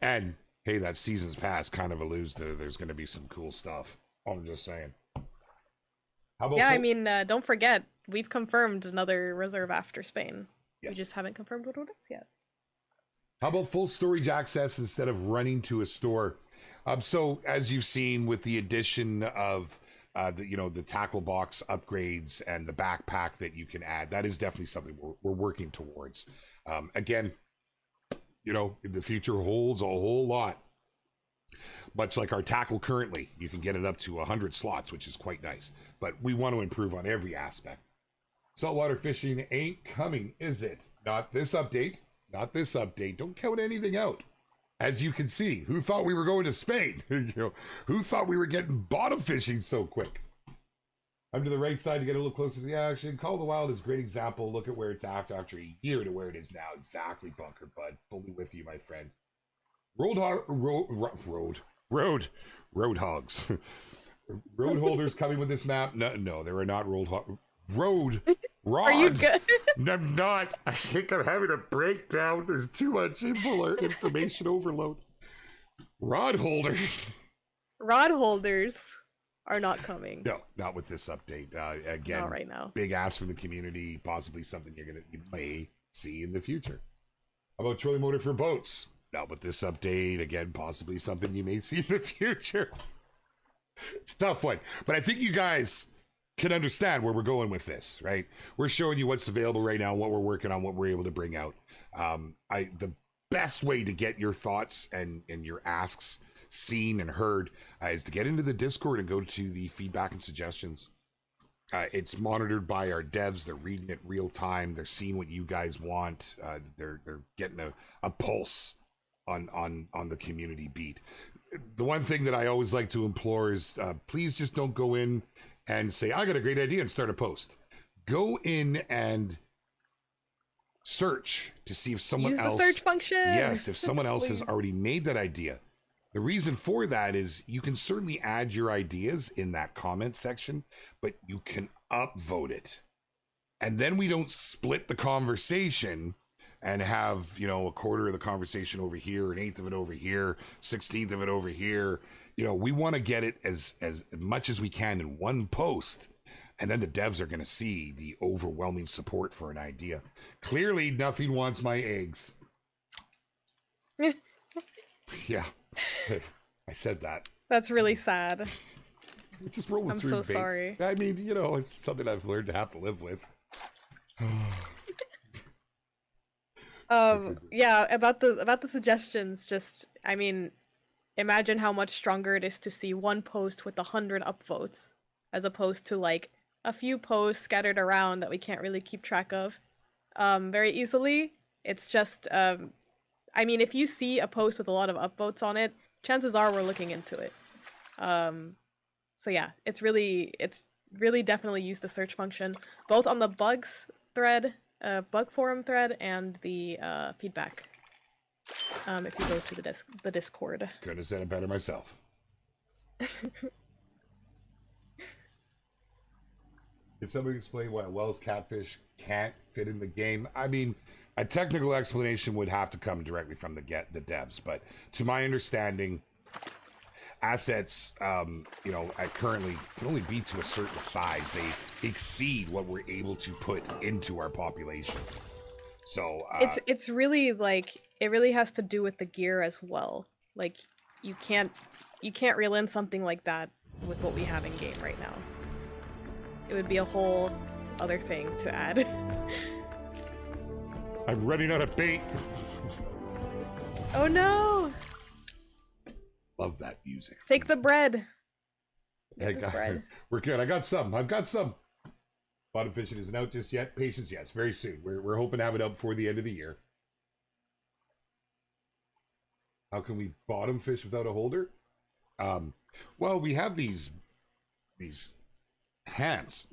And hey, that season's pass kind of alludes to there's going to be some cool stuff. I'm just saying. How about I mean, don't forget, we've confirmed another reserve after Spain. Yes. We just haven't confirmed what it is yet. How about full storage access instead of running to a store? So as you've seen with the addition of the tackle box upgrades and the backpack that you can add, that is definitely something we're working towards. Again, the future holds a whole lot. Much like our tackle currently, you can get it up to 100 slots, which is quite nice. But we want to improve on every aspect. Saltwater fishing ain't coming, is it? Not this update. Don't count anything out. As you can see, who thought we were going to Spain? Who thought we were getting bottom fishing so quick? I'm to the right side to get a little closer to the action. Call of the Wild is a great example. Look at where it's after a year to where it is now. Exactly, Bunker Bud. Fully with you, my friend. Road hogs. Road holders coming with this map. No, there are not road rods. Are you good? I'm not. I think I'm having a breakdown. There's too much information overload. Rod holders are not coming. No, not with this update. Again, not right now. Big ask from the community. Possibly something you may see in the future. How about trolling motor for boats? Not with this update. Again, possibly something you may see in the future. It's a tough one, but I think you guys can understand where we're going with this, right? We're showing you what's available right now, what we're working on, what we're able to bring out. The best way to get your thoughts and your asks seen and heard is to get into the Discord and go to the feedback and suggestions. It's monitored by our devs. They're reading it real time. They're seeing what you guys want. They're getting a pulse on the community beat. The one thing that I always like to implore is please just don't go in and say, I got a great idea and start a post. Go in and search to see if someone Use else. the search function. Yes, if someone else has already made that idea. The reason for that is you can certainly add your ideas in that comment section, but you can upvote it. And then we don't split the conversation and have, you know, a quarter of the conversation over here, an eighth of it over here, 16th of it over here. You know, we want to get it as much as we can in one post. And then the devs are going to see the overwhelming support for an idea. Clearly, nothing wants my eggs. Yeah, I said that. That's really sad. Just rolling I'm through so baits. sorry. I mean, you know, it's something I've learned to have to live with. Yeah, about the suggestions, just, I mean, imagine how much stronger it is to see one post with 100 upvotes as opposed to like a few posts scattered around that we can't really keep track of very easily. It's just I mean, if you see a post with a lot of upvotes on it, chances are we're looking into it. So yeah, it's really definitely use the search function both on the bugs thread, bug forum thread, and the feedback. If you go to the Discord. Couldn't have said it better myself. Can somebody explain why Wells catfish can't fit in the game? I mean, a technical explanation would have to come directly from the devs, but to my understanding, assets, you know, currently can only be to a certain size. They exceed what we're able to put into our population. So it's really like it really has to do with the gear as well. Like you can't reel in something like that with what we have in game right now. It would be a whole other thing to add. I'm running out of bait. Oh no! Love that music. Take the bread. Bread. We're good. I've got some. Bottom fishing isn't out just yet. Patience, yes, very soon. We're hoping to have it out before the end of the year. How can we bottom fish without a holder? Well, we have these hands.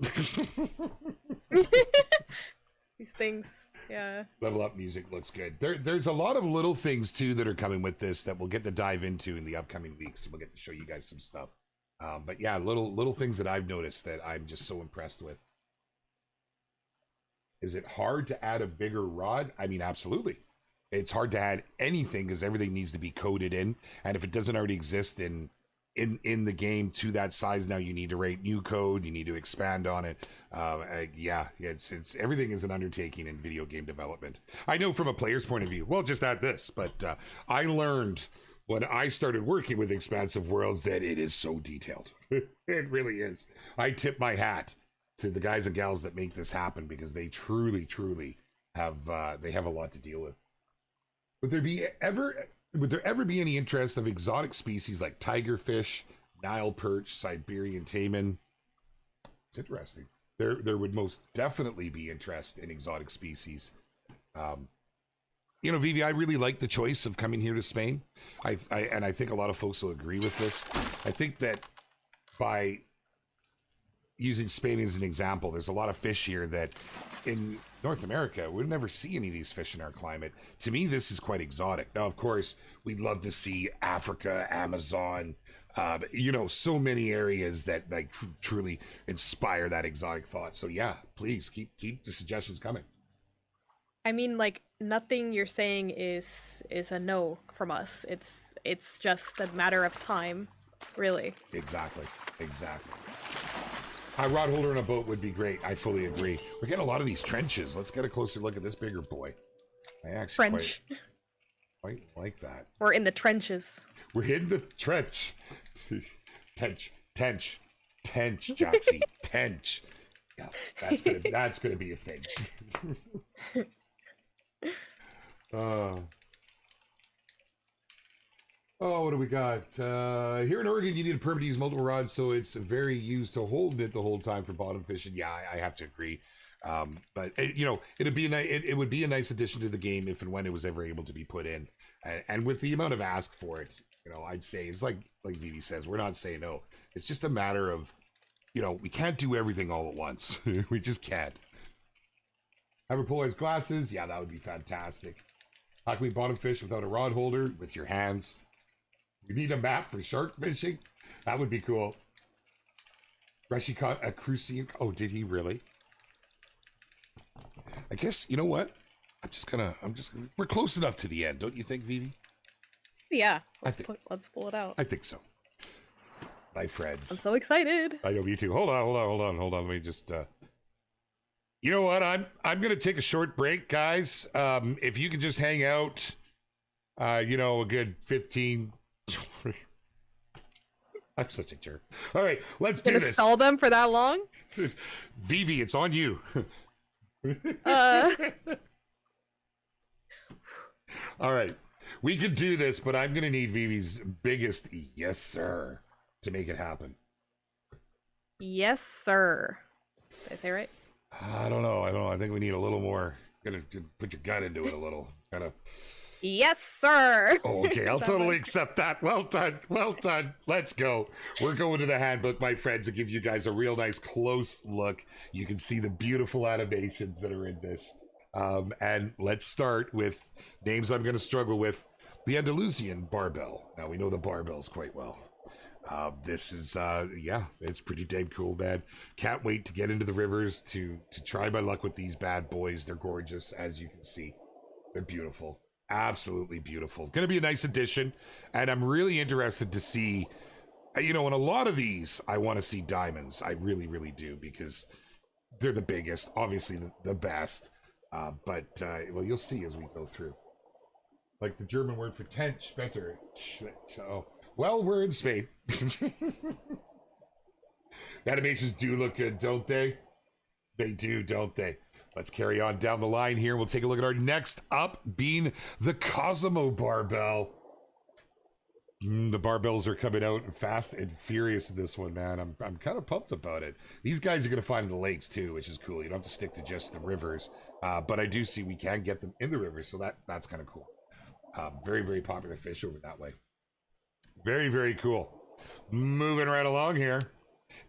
These things, yeah. Level up music looks good. There's a lot of little things too that are coming with this that we'll get to dive into in the upcoming weeks. We'll get to show you guys some stuff. But yeah, little things that I've noticed that I'm just so impressed with. Is it hard to add a bigger rod? I mean, absolutely. It's hard to add anything because everything needs to be coded in, and if it doesn't already exist in the game to that size, now you need to write new code, you need to expand on it. Yeah, it's everything is an undertaking in video game development. I know from a player's point of view, well, just add this, but I learned when I started working with Expansive Worlds that it is so detailed. It really is. I tip my hat to the guys and gals that make this happen because they truly have they have a lot to deal with. Would there ever be any interest of exotic species like tigerfish, Nile perch, Siberian taimen? It's interesting. There would most definitely be interest in exotic species. You know, Vivi, I really like the choice of coming here to Spain. I think a lot of folks will agree with this. I think that by using Spain as an example, there's a lot of fish here that in North America, we'd never see any of these fish in our climate. To me, this is quite exotic. Now, of course, we'd love to see Africa, Amazon, you know, so many areas that like truly inspire that exotic thought. So yeah, please keep the suggestions coming. I mean, like, nothing you're saying is a no from us. It's just a matter of time, really. Exactly. A rod holder in a boat would be great. I fully agree. We're getting a lot of these trenches. Let's get a closer look at this bigger boy. I actually quite like that. We're in the trenches. We're in the trench. Tench, Jaxy, tench. Yeah, that's gonna be a thing. Oh, what do we got? Here in Oregon, you need a permit to use multiple rods, so it's very used to hold it the whole time for bottom fishing. Yeah, I have to agree. But you know, it would be a nice addition to the game if and when it was ever able to be put in. And with the amount of ask for it, you know, I'd say it's like Vivi says, we're not saying no. It's just a matter of, you know, we can't do everything all at once. We just can't. Have a polarized glasses? Yeah, that would be fantastic. How can we bottom fish without a rod holder? With your hands. We need a map for shark fishing. That would be cool. Rushy caught a crucian. Oh, did he really? I guess, you know what? We're close enough to the end, don't you think, Vivi? Yeah, let's pull it out. I think so. My friends. I'm so excited. I know, me too. Hold on. Let me just, you know what? I'm going to take a short break, guys. If you could just hang out, you know, a good 15... I'm such a jerk. All right, let's do this. Stall them for that long? Vivi, it's on you. All right, we could do this, but I'm gonna need Vivi's biggest yes, sir, to make it happen. Yes, sir. Did I say right? I don't know. I think we need a little more. Gotta put your gut into it a little. Gotta. Yes, sir. Oh, okay, I'll totally accept that. Well done. Let's go. We're going to the handbook, my friends, to give you guys a real nice close look. You can see the beautiful animations that are in this. And let's start with names I'm going to struggle with. The Andalusian barbell. Now, we know the barbells quite well. This is, yeah, it's pretty damn cool, man. Can't wait to get into the rivers to try my luck with these bad boys. They're gorgeous, as you can see. They're beautiful. Absolutely beautiful. It's going to be a nice addition, and I'm really interested to see, you know, in a lot of these, I want to see diamonds. I really, really do, because they're the biggest, obviously the best, but, well, you'll see as we go through. Like the German word for tent, Spetter. So, well, we're in Spain. Animations do look good, don't they? They do, don't they? Let's carry on down the line here. We'll take a look at our next up being the Cosimo barbell. The barbells are coming out fast and furious in this one, man. I'm kind of pumped about it. These guys are going to find in the lakes too, which is cool. You don't have to stick to just the rivers. But I do see we can get them in the rivers, so that's kind of cool. Very, very popular fish over that way. Very, very cool. Moving right along here.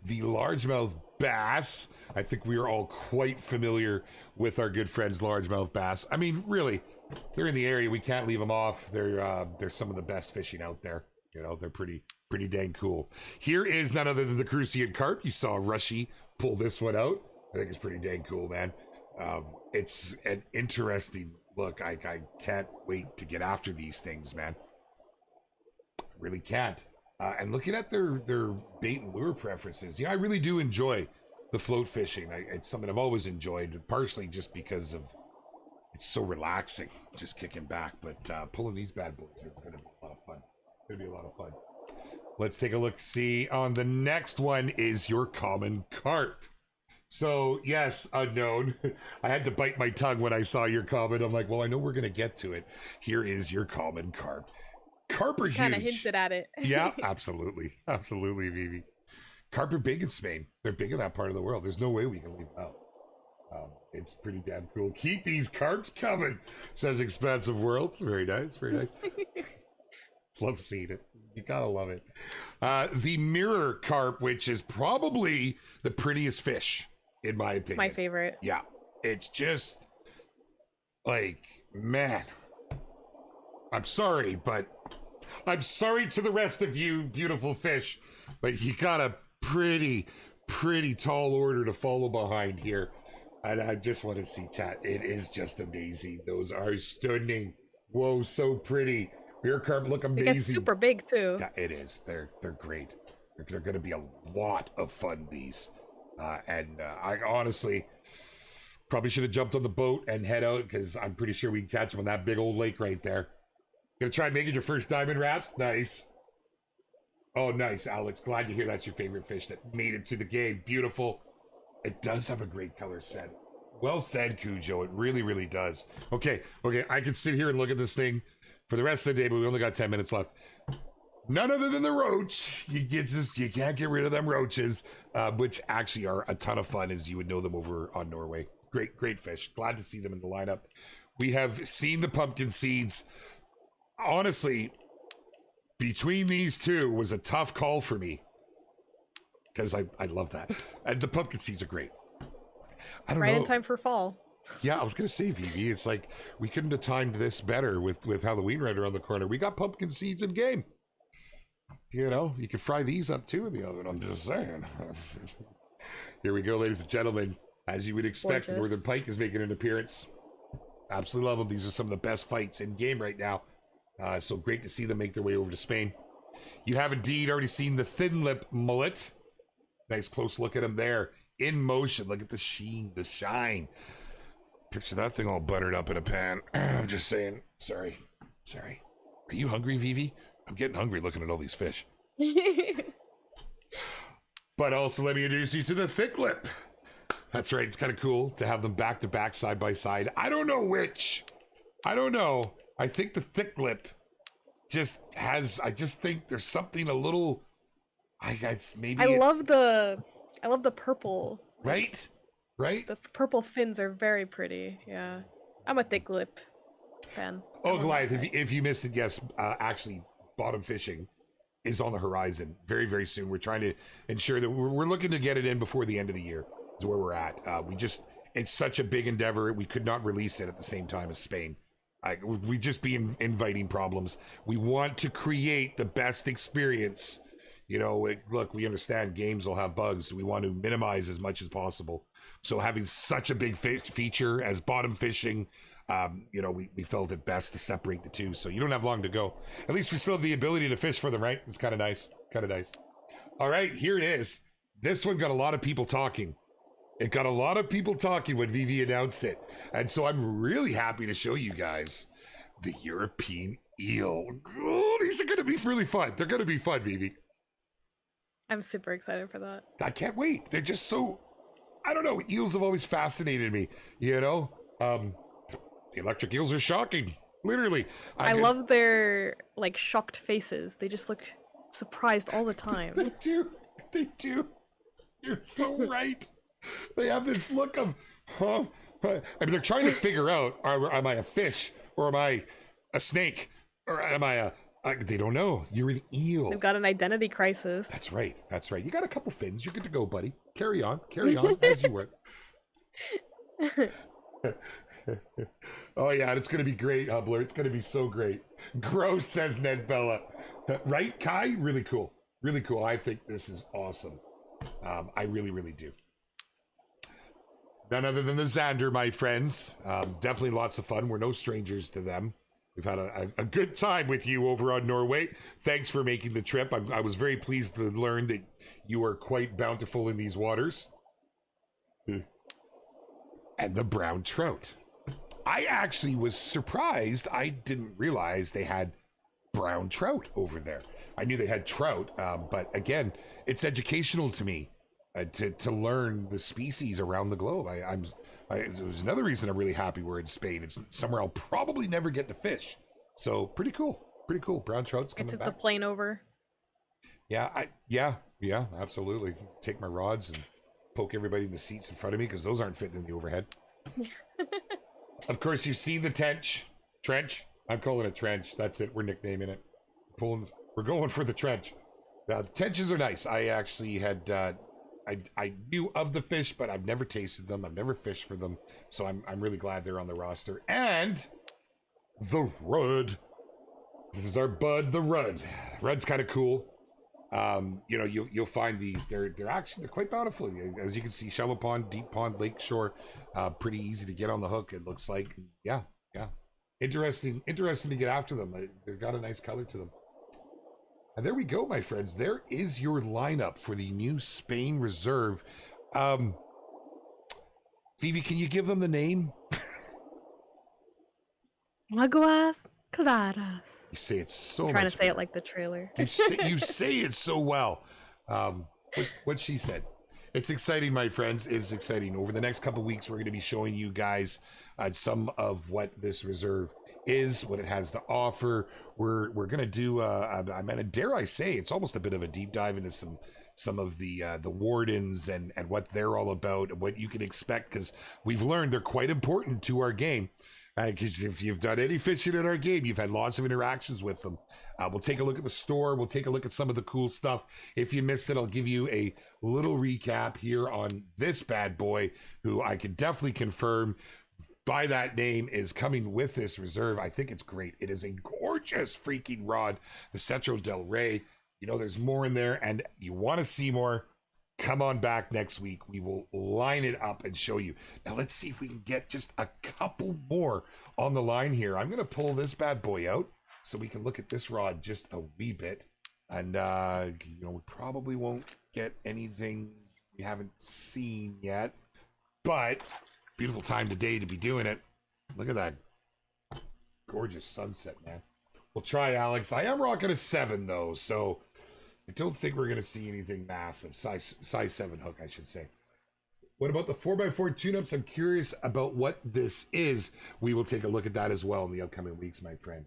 The largemouth bass. I think we are all quite familiar with our good friends largemouth bass. I mean, really, if they're in the area, we can't leave them off. They're some of the best fishing out there. You know, they're pretty dang cool. Here is none other than the crucian carp. You saw Rushy pull this one out. I think it's pretty dang cool, man. It's an interesting look. I can't wait to get after these things, man. I really can't. And looking at their bait and lure preferences, you know, I really do enjoy the float fishing. It's something I've always enjoyed, partially just because of it's so relaxing, just kicking back. But pulling these bad boys, it's going to be a lot of fun. It's going to be a lot of fun. Let's take a look. See, on the next one is your common carp. So, yes, unknown. I had to bite my tongue when I saw your comment. I'm like, well, I know we're going to get to it. Here is your common carp. Carp are huge. Kind of hinted at it. Yeah, absolutely. Absolutely, Vivi. Carp are big in Spain. They're big in that part of the world. There's no way we can leave them out. It's pretty damn cool. Keep these carps coming, says Expansive Worlds. Very nice, very nice. Love seeing it. You gotta love it. The mirror carp, which is probably the prettiest fish, in my opinion. My favorite. Yeah. It's just, like, man. I'm sorry, but I'm sorry to the rest of you beautiful fish, but you got a pretty tall order to follow behind here. And I just want to see chat. It is just amazing. Those are stunning. Whoa, so pretty. Mirror carp look amazing. It gets super big too. Yeah, it is. They're great. They're going to be a lot of fun, these. I honestly probably should have jumped on the boat and head out, because I'm pretty sure we can catch them on that big old lake right there. Gonna try making your first diamond wraps? Nice. Oh, nice, Alex. Glad to hear that's your favorite fish that made it to the game. Beautiful. It does have a great color set. Well said, Cujo. It really, really does. Okay. I can sit here and look at this thing for the rest of the day, but we only got 10 minutes left. None other than the roach. You can't get rid of them roaches, which actually are a ton of fun, as you would know them over on Norway. Great fish. Glad to see them in the lineup. We have seen the pumpkin seeds. Honestly, between these two was a tough call for me, because I love that. And the pumpkin seeds are great. I don't know. Right in time for fall. Yeah, I was going to say, Vivi, it's like we couldn't have timed this better with Halloween right around the corner. We got pumpkin seeds in game. You know, you could fry these up too in the oven. I'm just saying. Here we go, ladies and gentlemen. As you would expect, Gorgeous. Northern Pike is making an appearance. Absolutely love them. These are some of the best fights in game right now. So great to see them make their way over to Spain. You have indeed already seen the thin lip mullet. Nice close look at him there in motion. Look at the sheen, the shine. Picture that thing all buttered up in a pan. I'm just saying. Sorry. Are you hungry, Vivi? I'm getting hungry looking at all these fish. But also let me introduce you to the thick lip. That's right. It's kind of cool to have them back to back, side by side. I don't know which. I don't know. I think the thick lip just has, I just think there's something a little, I guess maybe. I love the purple. Right? The purple fins are very pretty. Yeah. I'm a thick lip fan. Oh, Goliath, if you missed it, yes, actually, bottom fishing is on the horizon very, very soon. We're trying to ensure that we're looking to get it in before the end of the year is where we're at. It's such a big endeavor. We could not release it at the same time as Spain. We just be inviting problems. We want to create the best experience. You know, look, we understand games will have bugs. We want to minimize as much as possible. So having such a big feature as bottom fishing, you know, we felt it best to separate the two. So you don't have long to go. At least we still have the ability to fish for them, right? It's kind of nice. All right, here it is. This one got a lot of people talking. It got a lot of people talking when Vivi announced it. And so I'm really happy to show you guys the European eel. Oh, these are going to be really fun. They're going to be fun, Vivi. I'm super excited for that. I can't wait. They're just so, I don't know. Eels have always fascinated me, you know? The electric eels are shocking. Literally. I love their, like, shocked faces. They just look surprised all the time. They do. You're so right. They have this look of, huh? I mean, they're trying to figure out, am I a fish or am I a snake or am I they don't know. You're an eel. They've got an identity crisis. That's right. You got a couple fins. You're good to go, buddy. Carry on as you were. Oh yeah, it's gonna be great, Hubler. It's gonna be so great. Gross, says Ned Bella. Right, Kai? Really cool. I think this is awesome. I really do. None other than the Xander, my friends. Definitely lots of fun. We're no strangers to them. We've had a good time with you over on Norway. Thanks for making the trip. I was very pleased to learn that you are quite bountiful in these waters. And the brown trout. I actually was surprised. I didn't realize they had brown trout over there. I knew they had trout, but again, it's educational to me to learn the species around the globe. It was another reason I'm really happy we're in Spain. It's somewhere I'll probably never get to fish. So pretty cool. Brown trout's coming back. I took the plane over. Yeah, absolutely. Take my rods and poke everybody in the seats in front of me because those aren't fitting in the overhead. Of course, you've seen the trench. I'm calling it trench. That's it. We're nicknaming it. We're going for the trench. The tenches are nice. I actually had I knew of the fish, but I've never tasted them. I've never fished for them, so I'm really glad they're on the roster. And the rudd. This is our bud, the rudd. Rudd's kind of cool. You know, you'll find these. They're quite bountiful. As you can see, shallow pond, deep pond, lake shore. Pretty easy to get on the hook. It looks like. Yeah. Interesting to get after them. They've got a nice color to them. And there we go, my friends. There is your lineup for the new Spain Reserve. Vivi, can you give them the name? Aguas Claras. You say it so I'm much. trying to say it like the trailer. You say it so well. What she said. It's exciting, my friends. It's exciting. Over the next couple of weeks, we're going to be showing you guys some of what this reserve is, what it has to offer. We're gonna do I mean, dare I say, it's almost a bit of a deep dive into some of the wardens and what they're all about and what you can expect, because we've learned they're quite important to our game. Because if you've done any fishing in our game, you've had lots of interactions with them. We'll take a look at the store. We'll take a look at some of the cool stuff. If you missed it, I'll give you a little recap here on this bad boy, who I can definitely confirm by that name is coming with this reserve. I think it's great. It is a gorgeous freaking rod, the Centro del Rey. You know, there's more in there, and you want to see more, come on back next week. We will line it up and show you. Now let's see if we can get just a couple more on the line here. I'm going to pull this bad boy out so we can look at this rod just a wee bit. And, you know, we probably won't get anything we haven't seen yet, but beautiful time today to be doing it. Look at that gorgeous sunset, man. We'll try, Alex. I am rocking a 7 though, so I don't think we're going to see anything massive. Size 7 hook, I should say. What about the 4x4 tune-ups? I'm curious about what this is. We will take a look at that as well in the upcoming weeks, my friend.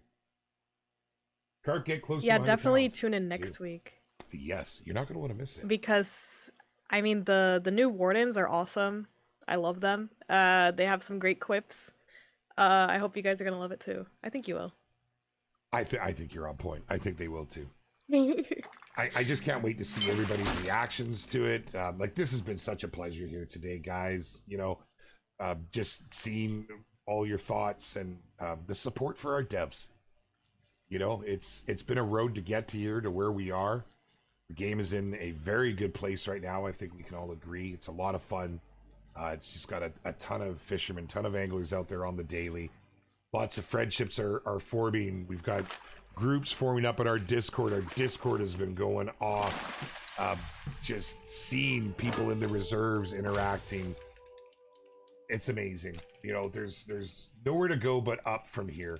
Carp, get close. Yeah, to definitely pounds. tune in next week. Yes, you're not going to want to miss it. Because, I mean, the new wardens are awesome. I love them. They have some great quips. I hope you guys are going to love it too. I think you will. I think you're on point. I think they will too. I just can't wait to see everybody's reactions to it. Like, this has been such a pleasure here today, guys. You know, just seeing all your thoughts and the support for our devs. You know, it's been a road to get to here to where we are. The game is in a very good place right now. I think we can all agree. It's a lot of fun. It's just got a ton of fishermen, ton of anglers out there on the daily. Lots of friendships are forming. We've got groups forming up in our Discord. Our Discord has been going off. Just seeing people in the reserves interacting. It's amazing. You know, there's nowhere to go but up from here.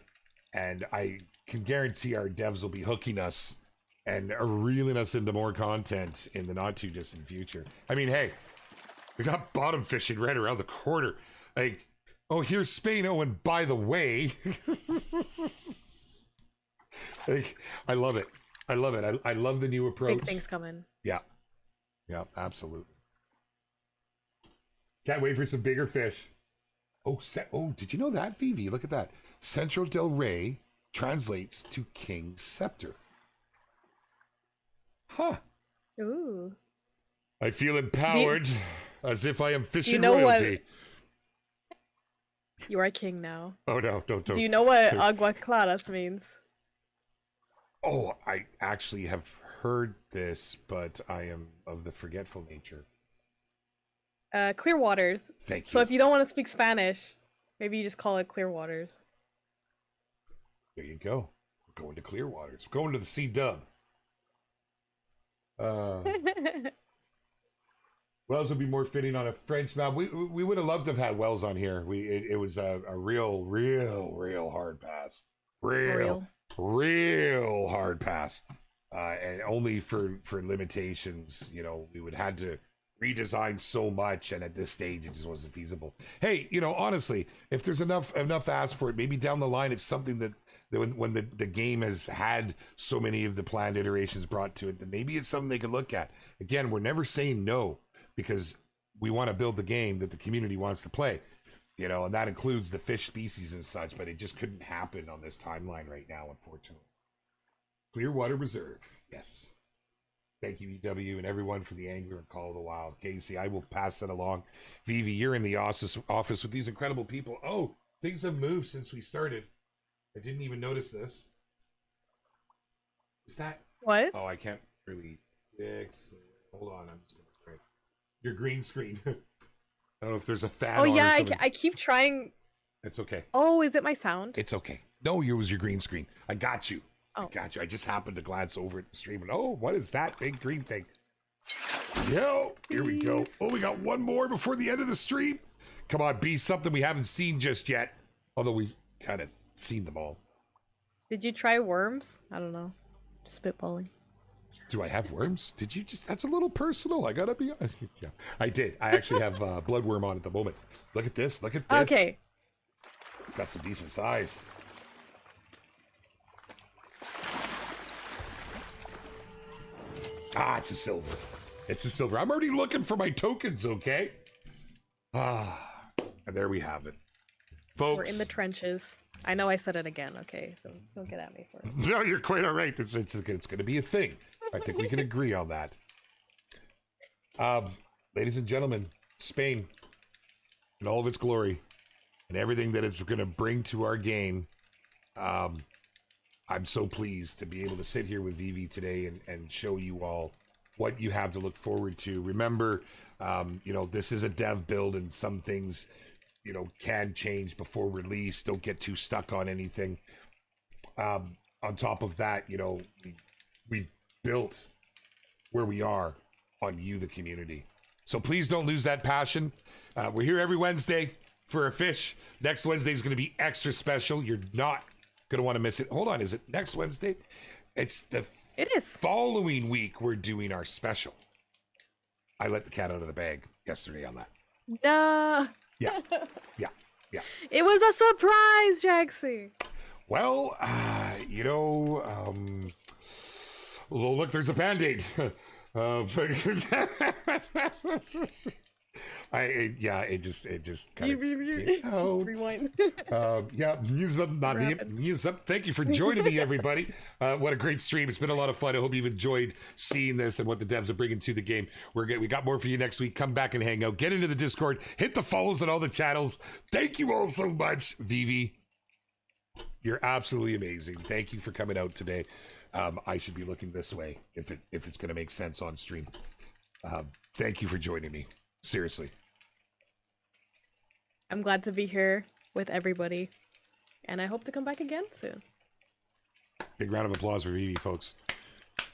And I can guarantee our devs will be hooking us and reeling us into more content in the not too distant future. I mean, hey, we got bottom fishing right around the corner. Like, oh, here's Spain. Oh, and by the way, I love it. I love it. I love the new approach. Big things coming. Yeah. Yeah, absolutely. Can't wait for some bigger fish. Oh, did you know that, Vivi? Look at that. Centro del Rey translates to King's Scepter. Huh. Ooh. I feel empowered, as if I am fishing you know royalty. You are king now. Oh no, don't. Do you know what agua claras means? Oh, I actually have heard this, but I am of the forgetful nature. Clear waters. Thank you. So if you don't want to speak Spanish, maybe you just call it clear waters. There you go. We're going to clear waters. We're going to the C-dub. Wells would be more fitting on a French map. We would have loved to have had Wells on here. It was a real hard pass. Real hard pass. And only for limitations, you know, we would had to redesign so much, and at this stage it just wasn't feasible. Hey, you know, honestly, if there's enough ask for it, maybe down the line it's something that when the game has had so many of the planned iterations brought to it, that maybe it's something they can look at. Again, we're never saying no, because we want to build the game that the community wants to play, you know, and that includes the fish species and such, but it just couldn't happen on this timeline right now, unfortunately. Clearwater Reserve, yes. Thank you, EW, and everyone for the Angler and Call of the Wild. Casey, I will pass that along. Vivi, you're in the office with these incredible people. Oh, things have moved since we started. I didn't even notice this. Is that... What? Oh, I can't really fix... Hold on, I'm just going to break. Your green screen. I don't know if there's a fan on yeah, or something. I keep trying... It's okay. Oh, is it my sound? It's okay. No, it was your green screen. I got you. Oh. I got you. I just happened to glance over at the stream and, oh, what is that big green thing? Yo, here we go. Oh, we got one more before the end of the stream. Come on, be something we haven't seen just yet. Although we've kind of seen them all. Did you try worms? I don't know. Just spitballing. Do I have worms? Did you just... That's a little personal. I gotta be... Yeah, I did. I actually have bloodworm on at the moment. Look at this. Look at this. Okay. Got some decent size. Ah, it's a silver. It's a silver. I'm already looking for my tokens, okay? Ah, and there we have it. Folks. We're in the trenches. I know I said it again, okay? Don't get at me for it. No, you're quite all right. It's going to be a thing. I think we can agree on that. Ladies and gentlemen, Spain, in all of its glory, and everything that it's going to bring to our game, I'm so pleased to be able to sit here with Vivi today and show you all what you have to look forward to. Remember, this is a dev build, and some things, can change before release. Don't get too stuck on anything. On top of that, we've built where we are on you, the community. So please don't lose that passion. We're here every Wednesday for a fish. Next Wednesday is going to be extra special. You're not going to want to miss it. Hold on, is it next Wednesday? It is. Following week, we're doing our special. I let the cat out of the bag yesterday on that. No. Yeah. It was a surprise, Jaxy. Well, look, there's a Band-Aid. It just kind of rewind. Thank you for joining me, everybody. What a great stream. It's been a lot of fun. I hope you've enjoyed seeing this and what the devs are bringing to the game. We got more for you next week. Come back and hang out. Get into the Discord. Hit the follows on all the channels. Thank you all so much. Vivi, you're absolutely amazing. Thank you for coming out today. I should be looking this way if it's going to make sense on stream. Thank you for joining me. Seriously. I'm glad to be here with everybody, and I hope to come back again soon. Big round of applause for Vivi, folks.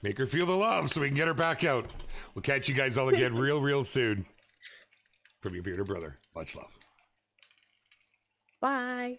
Make her feel the love so we can get her back out. We'll catch you guys all again real soon. From your bearded brother. Much love. Bye.